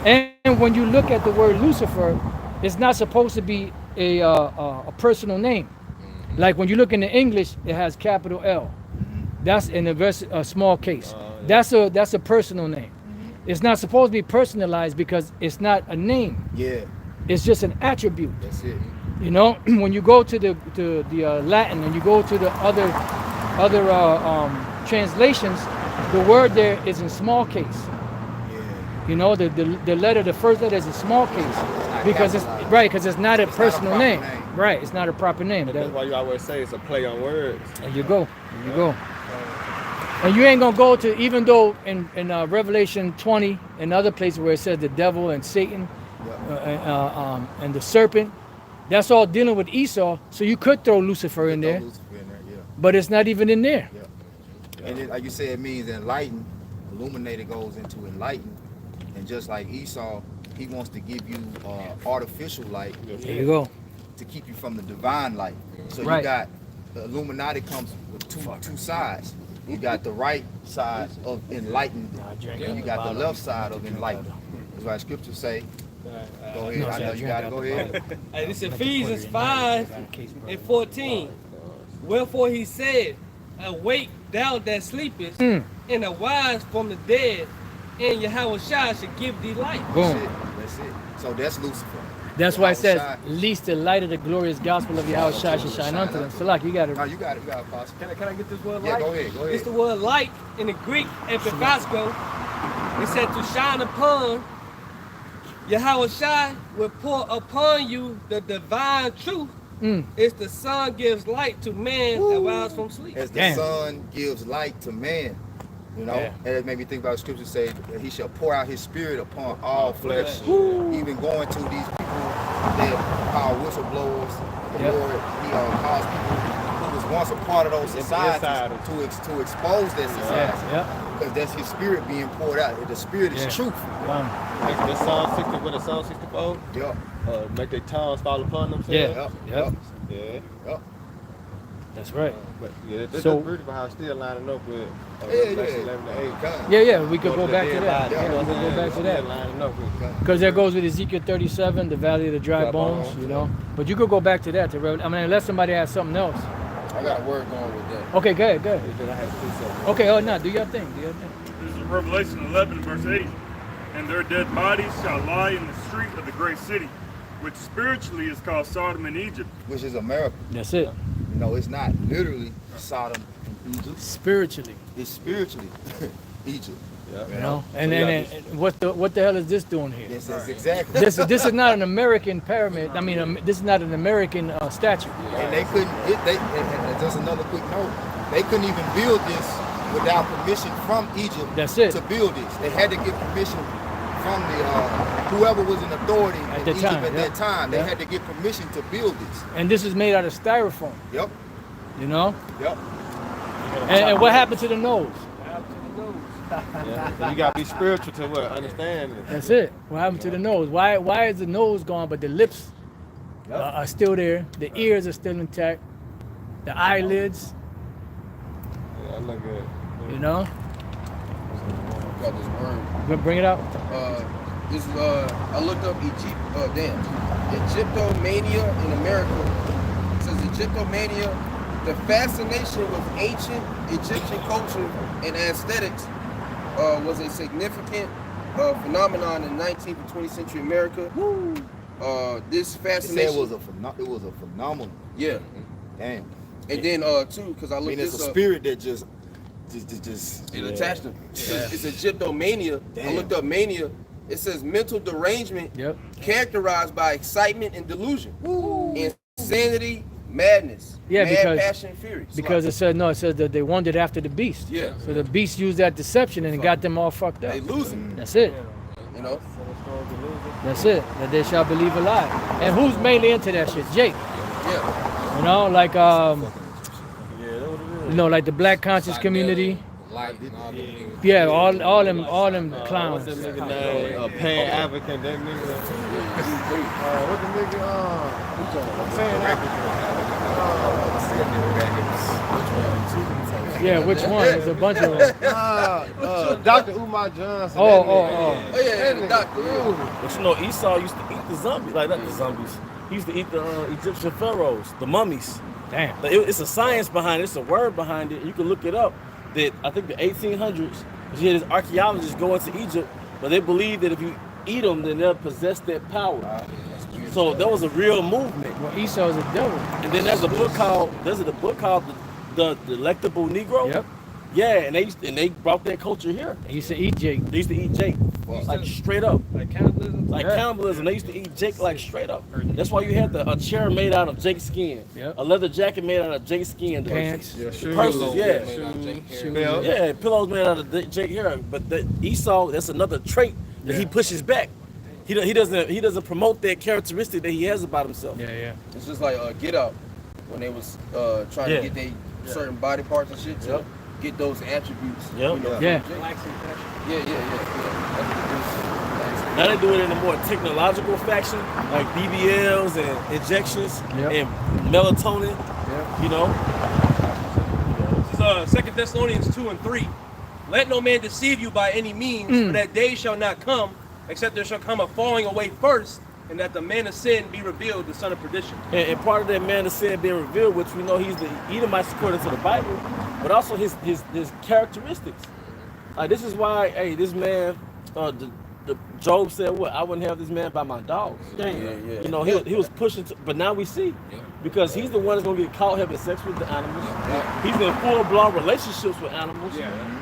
And when you look at the word Lucifer, it's not supposed to be a personal name. Like when you look in the English, it has capital L. That's in a small case. That's a personal name. It's not supposed to be personalized because it's not a name. Yeah, It's just an attribute. that's it. You know, when you go to the Latin and you go to the other translations, the word there is in small case. Yeah. You know, the letter, the first letter is a small case because it's capitalized. right, because it's not a It's not a personal proper name. name. Right, it's not a proper name. That's why you always say it's a play on words. There you go. There you go. And you ain't gonna go to, even though in Revelation 20 and other places where it says the devil and Satan and the serpent, that's all dealing with Esau. So you could throw Lucifer in there, Lucifer in there, yeah. but it's not even in there. And it, like you said, it means enlighten. Illuminated goes into enlighten. And just like Esau, he wants to give you artificial light There you go. to keep you from the divine light. So Right. you got the Illuminati comes with two sides. You got the right side of enlightened, and you got the left side of enlightened. That's why scriptures say. Go ahead. I know you got to go ahead. Hey, this is Ephesians 5 and 14. Wherefore he said, awake thou that sleepest, and arise from the dead, and Yahweh Shai should give thee light. Boom. That's it. That's it. So that's Lucifer. That's why it says, Shai. least the light of the glorious gospel of Yahweh Shai shall shine unto them. So like you got No, it. you got it. You got it, Apostle. Can I get this word Yeah, light? go ahead. Go It's ahead. the word light in the Greek, epiphasko. It said to shine upon. Yahweh Shai will pour upon you the divine truth. It's the sun gives light to man arise from sleep. As the Damn. sun gives light to man, you know, Yeah. and it made me think about the scripture say that he shall pour out his spirit upon all flesh. Even going to these people that call whistleblowers, the Yep. Lord, he calls people who was once a part of those societies insiders. to expose that society. Yeah. Because that's his spirit being poured out. The spirit is Yeah. truth. Like the Psalm 60, what is Psalm 64? Yup. Make their tongues fall upon themselves. Yeah. Yup. Yep. Yeah. Yup. That's right. But yeah, that's So- beautiful how it's still lining up with Yeah, Revelation 11 to 8. Yeah, we could go to back the to dead that. body, Yeah, you know we what could I'm go saying? back to Still that. lining up with Because there goes with Ezekiel 37, the valley of the dry Dry bones, bones, you know. But you could go back to that. I mean, unless somebody has something else. I got a word going with that. Okay, go ahead. Then I had to do something. Okay, oh, no, do your thing. This is Revelation 11, verse 8. And their dead bodies shall lie in the street of the great city, which spiritually is called Sodom and Egypt. Which is America. That's it. No, it's not literally Sodom and Egypt. Spiritually, It's spiritually Egypt. you know. And then what the hell is this doing here? Yes, that's exactly. This is not an American pyramid. I mean, this is not an American statue. And they couldn't get and just another quick note. They couldn't even build this without permission from Egypt. That's it. To build this, they had to get permission from the whoever was in authority At in the Egypt time, at yeah. that time. They Yeah. had to get permission to build this. And this is made out of styrofoam, Yep. you know. Yep. And what happened to the nose? Yeah. So you gotta be spiritual to what? Understand it. That's it. What happened to the nose? Why is the nose gone, but the lips are still there? The ears are still intact. The eyelids, Yeah, I look good. you know. Got this word. Bring it out. This is I looked up Egyptomania in America. It says Egyptomania, the fascination with ancient Egyptian culture and aesthetics was a significant phenomenon in 19th and 20th century America. This They said fascination, it was a phenomenon. yeah. Damn. And then too, because I I looked mean, it's this a up. spirit that just It attached them. It's Egyptomania. I Damn. looked up mania. It says mental derangement Yep. characterized by excitement and delusion, insanity, madness, Yeah, mad because- passion, and fury. Because it said that they wandered after the beast. Yeah. So the beast used that deception and got them all fucked up. they losing, That's it. you know. That's it. That they shall believe a lie. And who's mainly into that shit? Jake. Yeah, You know, like Yeah, that's what it is. you know, like the black conscious community. Light and all them niggas. Yeah, all them What's clowns. that nigga name? Pan African, that nigga. What the nigga? Pan Yeah, which one? There's a bunch of them. Dr. Umar Johnson. Oh, that oh, nigga. Oh yeah, That the nigga doctor. cool. But you know, Esau used to eat the zombies, like not the zombies. He used to eat the Egyptian pharaohs, the mummies. Damn. Like, it's a science behind it. It's a word behind it. You can look it up. That I think the 1800s, you had these archaeologists go into Egypt, but they believe that if you eat them, then they'll possess that power. So that was a real movement. Well, Esau's a devil. And then there's a book called the Delectable Negro. Yep. Yeah, and they brought that culture here. He used to eat Jake. They used to eat Jake, like straight up. Like cannibalism. Like Yeah. cannibalism, they used to eat Jake like straight up. That's why you had a chair made out of Jake's skin, Yep. a leather jacket made out of Jake's skin, Pants. purses, Pillows yeah, made out of Jake hair. Belt. yeah, pillows made out of Jake hair. But the Esau, that's another trait that he pushes back. He doesn't promote that characteristic that he has about himself. Yeah, yeah. It's just like Get Out when they was trying Yeah. to get their certain body parts and shit to Yep. get those attributes. Yep. You know, Yeah. from Jake. Yeah. Now they do it in a more technological faction, like BBLs and injections Yep. and melatonin. Yep. You know, This is 2 Thessalonians 2:3. Let no man deceive you by any means, for that day shall not come, except there shall come a falling away first, and that the man of sin be revealed, the son of perdition. and part of that man of sin being revealed, which we know he's the Edomites according to the Bible, but also his characteristics. Like this is why, hey, this man, the Job said, "What? I wouldn't have this man by my dogs." Yeah. You know, he was pushing, but now we see, because he's the one that's gonna get caught having sex with the animals. He's in full-blown relationships with animals.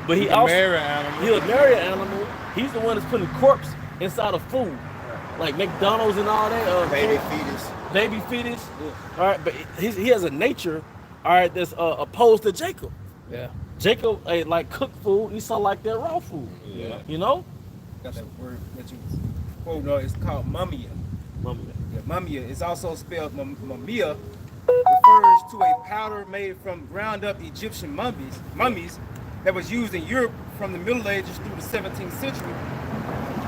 But he also marry animals. he'll marry an animal. He's the one that's putting corpse inside of food, like McDonald's and all that. Baby fetus. Baby fetus. All right, but he has a nature, all right, that's opposed to Jacob. Yeah. Jacob like cooked food. Esau like that raw food. Yeah. You know. Got that word that you quote. No, it's called mumia. Yeah, mumia is also spelled mumia. Refers to a powder made from ground up Egyptian mummies that was used in Europe from the Middle Ages through the 17th century.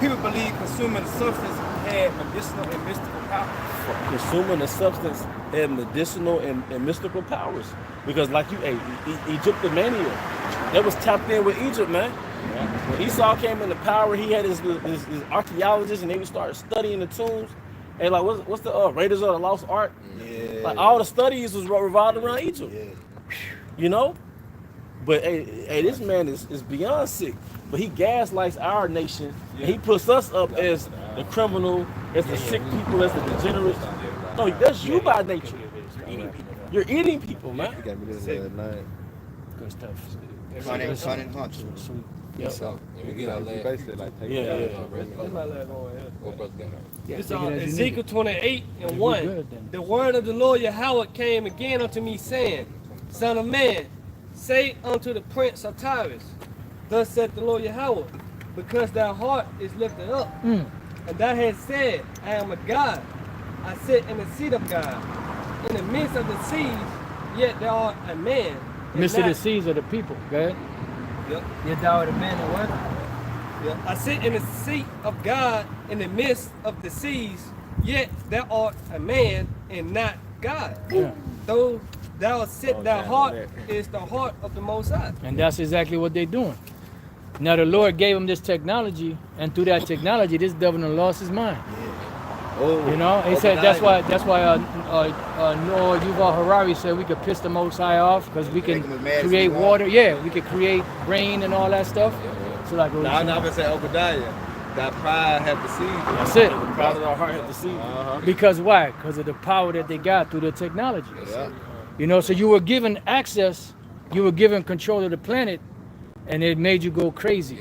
People believe consuming the substance had medicinal and mystical power. Consuming the substance had medicinal and mystical powers, because like Egyptomania, that was tapped in with Egypt, man. When Esau came into power, he had his archaeologists, and they would start studying the tombs. And like, what's the Raiders of the Lost Ark? Yeah. Like all the studies was revolved around Egypt. Yeah. You know. But hey, this man is beyond sick. But he gaslights our nation, and he puts us up as the criminal, as the sick people, as the degenerates. No, that's you by nature. You're eating people, man. You got me this night. Good stuff. Cunning hunch. Yep. So, we get our last. Basically, like, take Yeah, it out. yeah. That's my last one. What brother got? Yeah, It's take on it as you need Ezekiel it. 28:1. good, then. The word of the Lord Yahweh came again unto me, saying, Son of man, say unto the prince of Tyrus, Thus saith the Lord Yahweh, because thy heart is lifted up, and thou hast said, I am a God. I sit in the seat of God. In the midst of the seas, yet thou art a man. and Midst of the not- seas of the people. Go ahead. Yep. Yet thou art a man and what? Yeah. I sit in the seat of God in the midst of the seas, yet thou art a man and not God. Yeah. Though thou sit, thy down heart there. is the heart of the Most High. And that's exactly what they're doing. Now the Lord gave him this technology, and through that technology, this devil done lost his mind. Oh, You know, he said that's why Noah Yuval Harari said we could piss the Most High off because we can Make him as mad as create we want. water. Yeah, we could create rain and all that stuff. So like, Now, I'm gonna say Obadiah. That pride have deceived you. that's it. The pride of our heart had deceived. Because why? Because of the power that they got through the technology. Yeah. You know, so you were given access, you were given control of the planet, and it made you go crazy.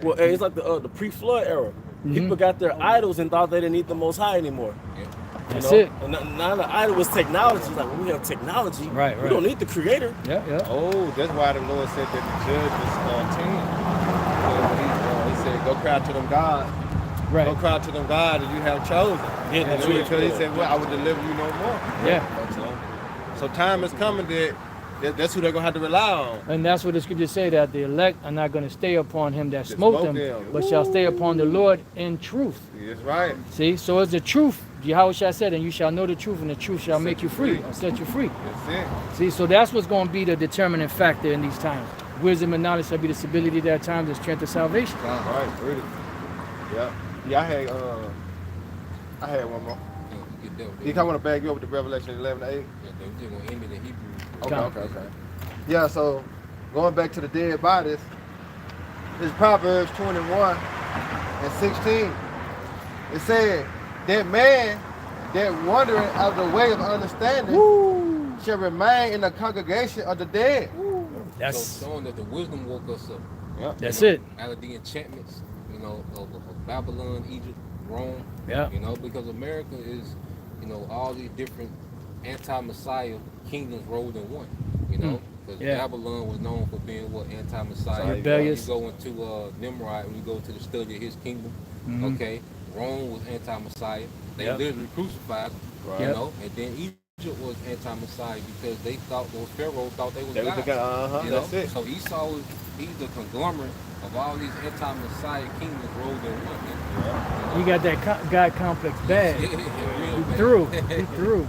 Well, hey, it's like the pre-flood era. People got their idols and thought they didn't need the Most High anymore. You That's know? it. And now the idol was technology. Like when we have technology, Right, we right. don't need the Creator. Yeah, yeah. Oh, that's why the Lord said that the judge was 10. He said, go cry to them God. Go Right. cry to them God that you have chosen. Yeah, And that's because he true. said, well, I will deliver you no more. Yeah. So time is coming that That's who they're gonna have to rely on. And that's what the scriptures say, that the elect are not going to stay upon him that That smote smote them, them. but shall stay upon the Lord in truth. That's right. See, so it's the truth. Yahweh said, and you shall know the truth, and the truth shall make you free, or set you free. That's it. See, so that's what's going to be the determining factor in these times. Wisdom and knowledge shall be the stability of their times, the strength of salvation. Right. Really. Yeah. Yeah. I had one more. You kind of want to back you up with the Revelation 11:8. Yeah, they were gonna end it in Hebrew. Okay. Yeah, so going back to the dead bodies, it's Proverbs 21 and 16. It said, that man that wandereth out of the way of understanding shall remain in the congregation of the dead. That's So showing that the wisdom woke us up. Yeah. That's You know, it. Out of the enchantments, of Babylon, Egypt, Rome. Yeah. Because America is, all these different anti-Messiah kingdoms rolled in one. Because Yeah. Babylon was known for being anti-Messiah. Rebellious. You go into Nimrod, when you go to the study of his kingdom. Mhm. Okay, Rome was anti-Messiah. They Yep. literally crucified. Right. Yep. And then Egypt was anti-Messiah because they thought those pharaohs thought they was They was God. the guy, that's it. So Esau he's the conglomerate of all these anti-Messiah kingdoms rolled in one. He got that God complex bad. Yeah, He real bad. threw. He threw.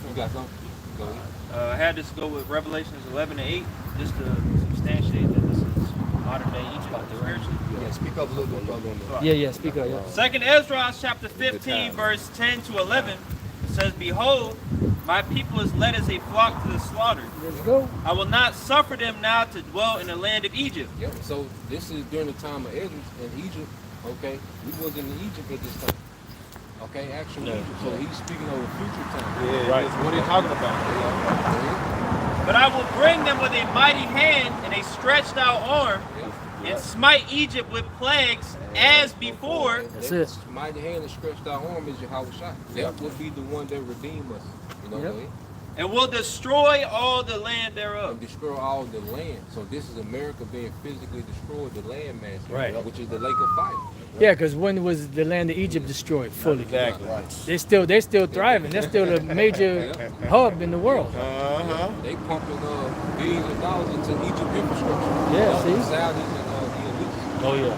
You got something? Go ahead. I had to go with Revelations 11:8 just to substantiate that this is modern day Egypt spiritually. Yeah, speak up a little bit, brother. Yeah, speak up, yeah. Second Ezra chapter 15 verse 10 to 11 says, "Behold, my people is led as a flock to the slaughter. Let's go. I will not suffer them now to dwell in the land of Egypt." Yep. So this is during the time of Ezra in Egypt. Okay, we wasn't in Egypt at this time. Okay, actual Egypt. So he's speaking of a future time. Yeah, right. What are you talking about? "But I will bring them with a mighty hand and a stretched out arm, and smite Egypt with plagues as before." That's it. Mighty hand and stretched out arm is Yahweh Shai. That will be the one that redeem us. Go ahead. "And will destroy all the land thereof." And destroy all the land. So this is America being physically destroyed, the land mass, Right. which is the lake of fire. Yeah, because when was the land of Egypt destroyed fully? Exactly. They're still thriving. They're still a major hub in the world. They pumping billions of dollars into Egypt infrastructure. Yeah, see? The Saudis and the elites. Oh yeah.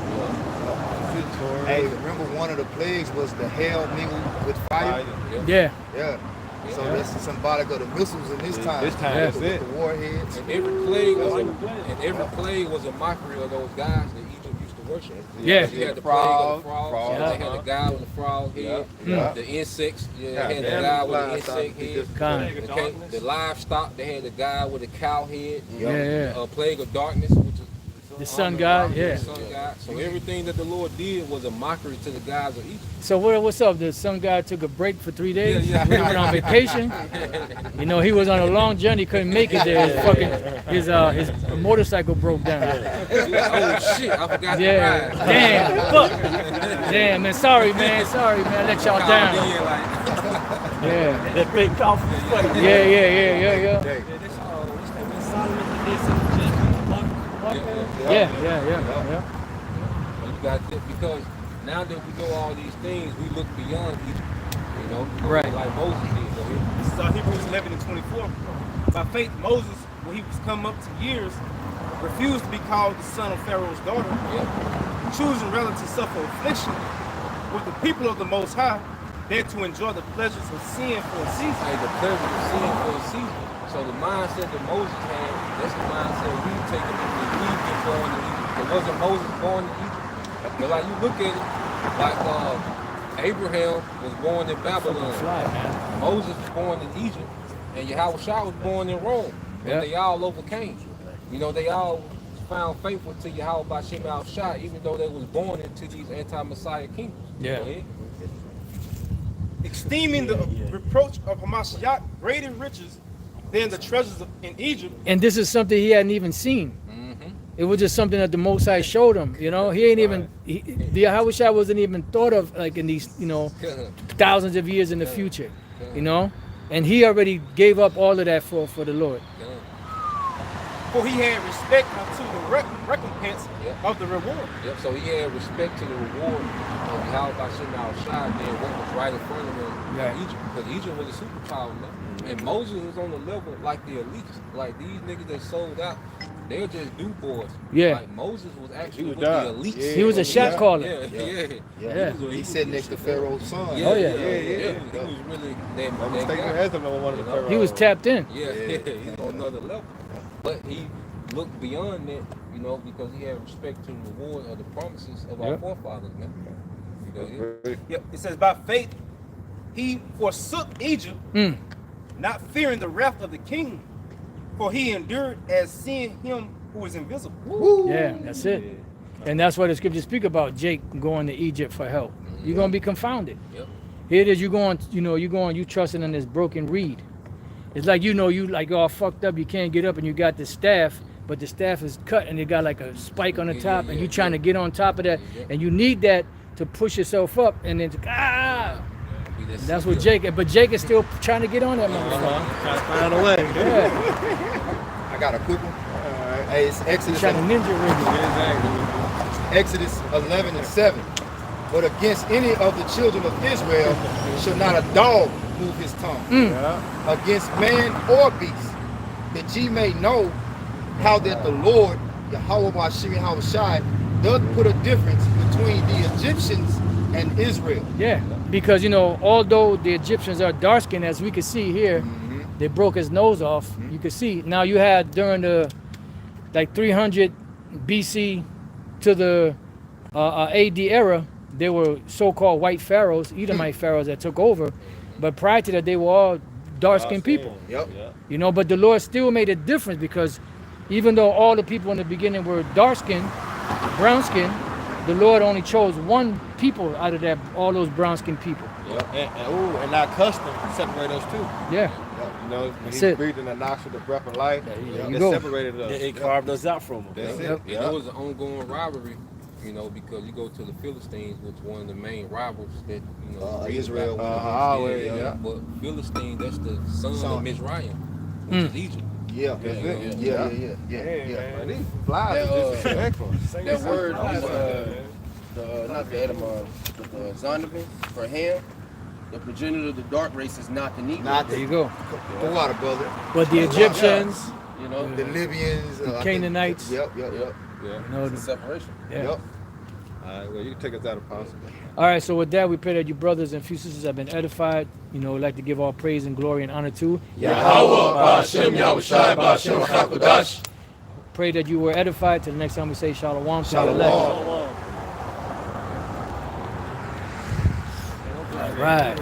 Hey, remember one of the plagues was the hail mingled with fire? Yeah. Yeah. So that's symbolic of the missiles in this time. This time, Yeah. that's it. The warheads. And every plague was a mockery of those guys that Egypt used to worship. Yeah. You had the Frog, plague of the frogs. frog, They had the guy with the frog head. Yeah. The insects. They had the Yeah. guy with the Livestock. insect head. Kind. Okay. The livestock. They had the guy with the cow head. Yeah. A plague of darkness, which is The sun god. Yeah. the sun god. So everything that the Lord did was a mockery to the guys of Egypt. So what's up? The sun god took a break for 3 days. Yeah. He went on vacation. He was on a long journey. Couldn't make it there. His motorcycle broke down. Oh shit! I forgot to Yeah. ride. Damn. Fuck. Damn, man. Sorry, man. I let y'all down. Yeah. That big coffee. Yeah. Yeah. You got that because now that we know all these things, we look beyond Egypt. Right. Like Moses did. Go ahead. This is Hebrews 11 and 24. By faith, Moses, when he was come up to years, refused to be called the son of Pharaoh's daughter, choosing rather to suffer affliction with the people of the Most High, than to enjoy the pleasures of sin for a season. Hey, the pleasure of sin for a season. So the mindset that Moses had, that's the mindset we take it when we get born in Egypt. It wasn't Moses born in Egypt. But like you look at it, like Abraham was born in Babylon. Moses was born in Egypt. And Yahweh Shai was born in Rome. But they all overcame. They all found faithful to Yahweh Bashem Al Shai, even though they was born into these anti-Messiah kingdoms. Yeah. Go ahead. Esteeming the reproach of Hamashiach greater riches than the treasures in Egypt. And this is something he hadn't even seen. It was just something that the Most High showed him. He ain't even. The Yahweh Shai wasn't even thought of like in these thousands of years in the future. And he already gave up all of that for the Lord. For he had respect unto the recompense of the reward. Yep. So he had respect to the reward of Yahweh Shem Shai than what was right in front of him in Egypt. Because Egypt was a superpower, man. And Moses was on the level like the elites. Like these niggas that sold out, they're just do boys. Yeah. Like Moses was actually with die. the elites. Yeah. He was a shot caller. Yeah. He sat next to Pharaoh's son. He was really that Mistaken guy. as one of the pharaohs. He was tapped in. He's on another level. But he looked beyond that, you know, because he had respect to the reward of the promises of our forefathers, man. Yep. It says, by faith, he forsook Egypt, not fearing the wrath of the king, for he endured as seeing him who is invisible. Woo. Yeah, that's it. And that's what the scriptures speak about, Jake going to Egypt for help. You're going to be confounded. Yep. Here it is, you trusting in this broken reed. It's like, you like all fucked up, you can't get up and you got the staff, but the staff is cut and it got like a spike on the top and you trying to get on top of that and you need that to push yourself up and then that's what Jake, but Jake is still trying to get on that motherfucker. Trying to find a way. Yeah. I got a quick one. Hey, it's Exodus. Trying to ninja rig. Exodus 11:7. But against any of the children of Israel shall not a dog move his tongue against man or beast, that ye may know how that the Lord, Yahweh Shai, does put a difference between the Egyptians and Israel. Yeah, because although the Egyptians are dark skinned, as we can see here, they broke his nose off. You can see now you had during the 300 BC to the AD era, there were so-called white pharaohs, Edomite pharaohs that took over, but prior to that they were all dark-skinned people. Yep. But the Lord still made a difference because even though all the people in the beginning were dark-skinned, brown-skinned, the Lord only chose one people out of that all those brown-skinned people. And not custom separate us too. Yeah. When he breathed in the nostril the breath of life, it separated us. It carved us out from them. That's it. And it was an ongoing rivalry, because you go to the Philistines, which one of the main rivals that Israel. Always. But Philistine, that's the son of Mizraim, which is Egypt. Yeah. Man, these flies are disrespectful. That word is not the Edamon, but the Zondervan for Ham. The progenitor of the dark race is not the Negro. There you go. Go out, brother. But the Egyptians, the Libyans, the Canaanites. Yep. It's a separation. Yeah. Yep. All right, well, you can take us out, Apostle. All right, so with that, we pray that you brothers and few sisters have been edified. We'd like to give all praise and glory and honor to Yahweh, Ba'ashem, Yahushai, Ba'ashem, Chakodash. Pray that you were edified. Till the next time we say Shalom. Shalom. All right.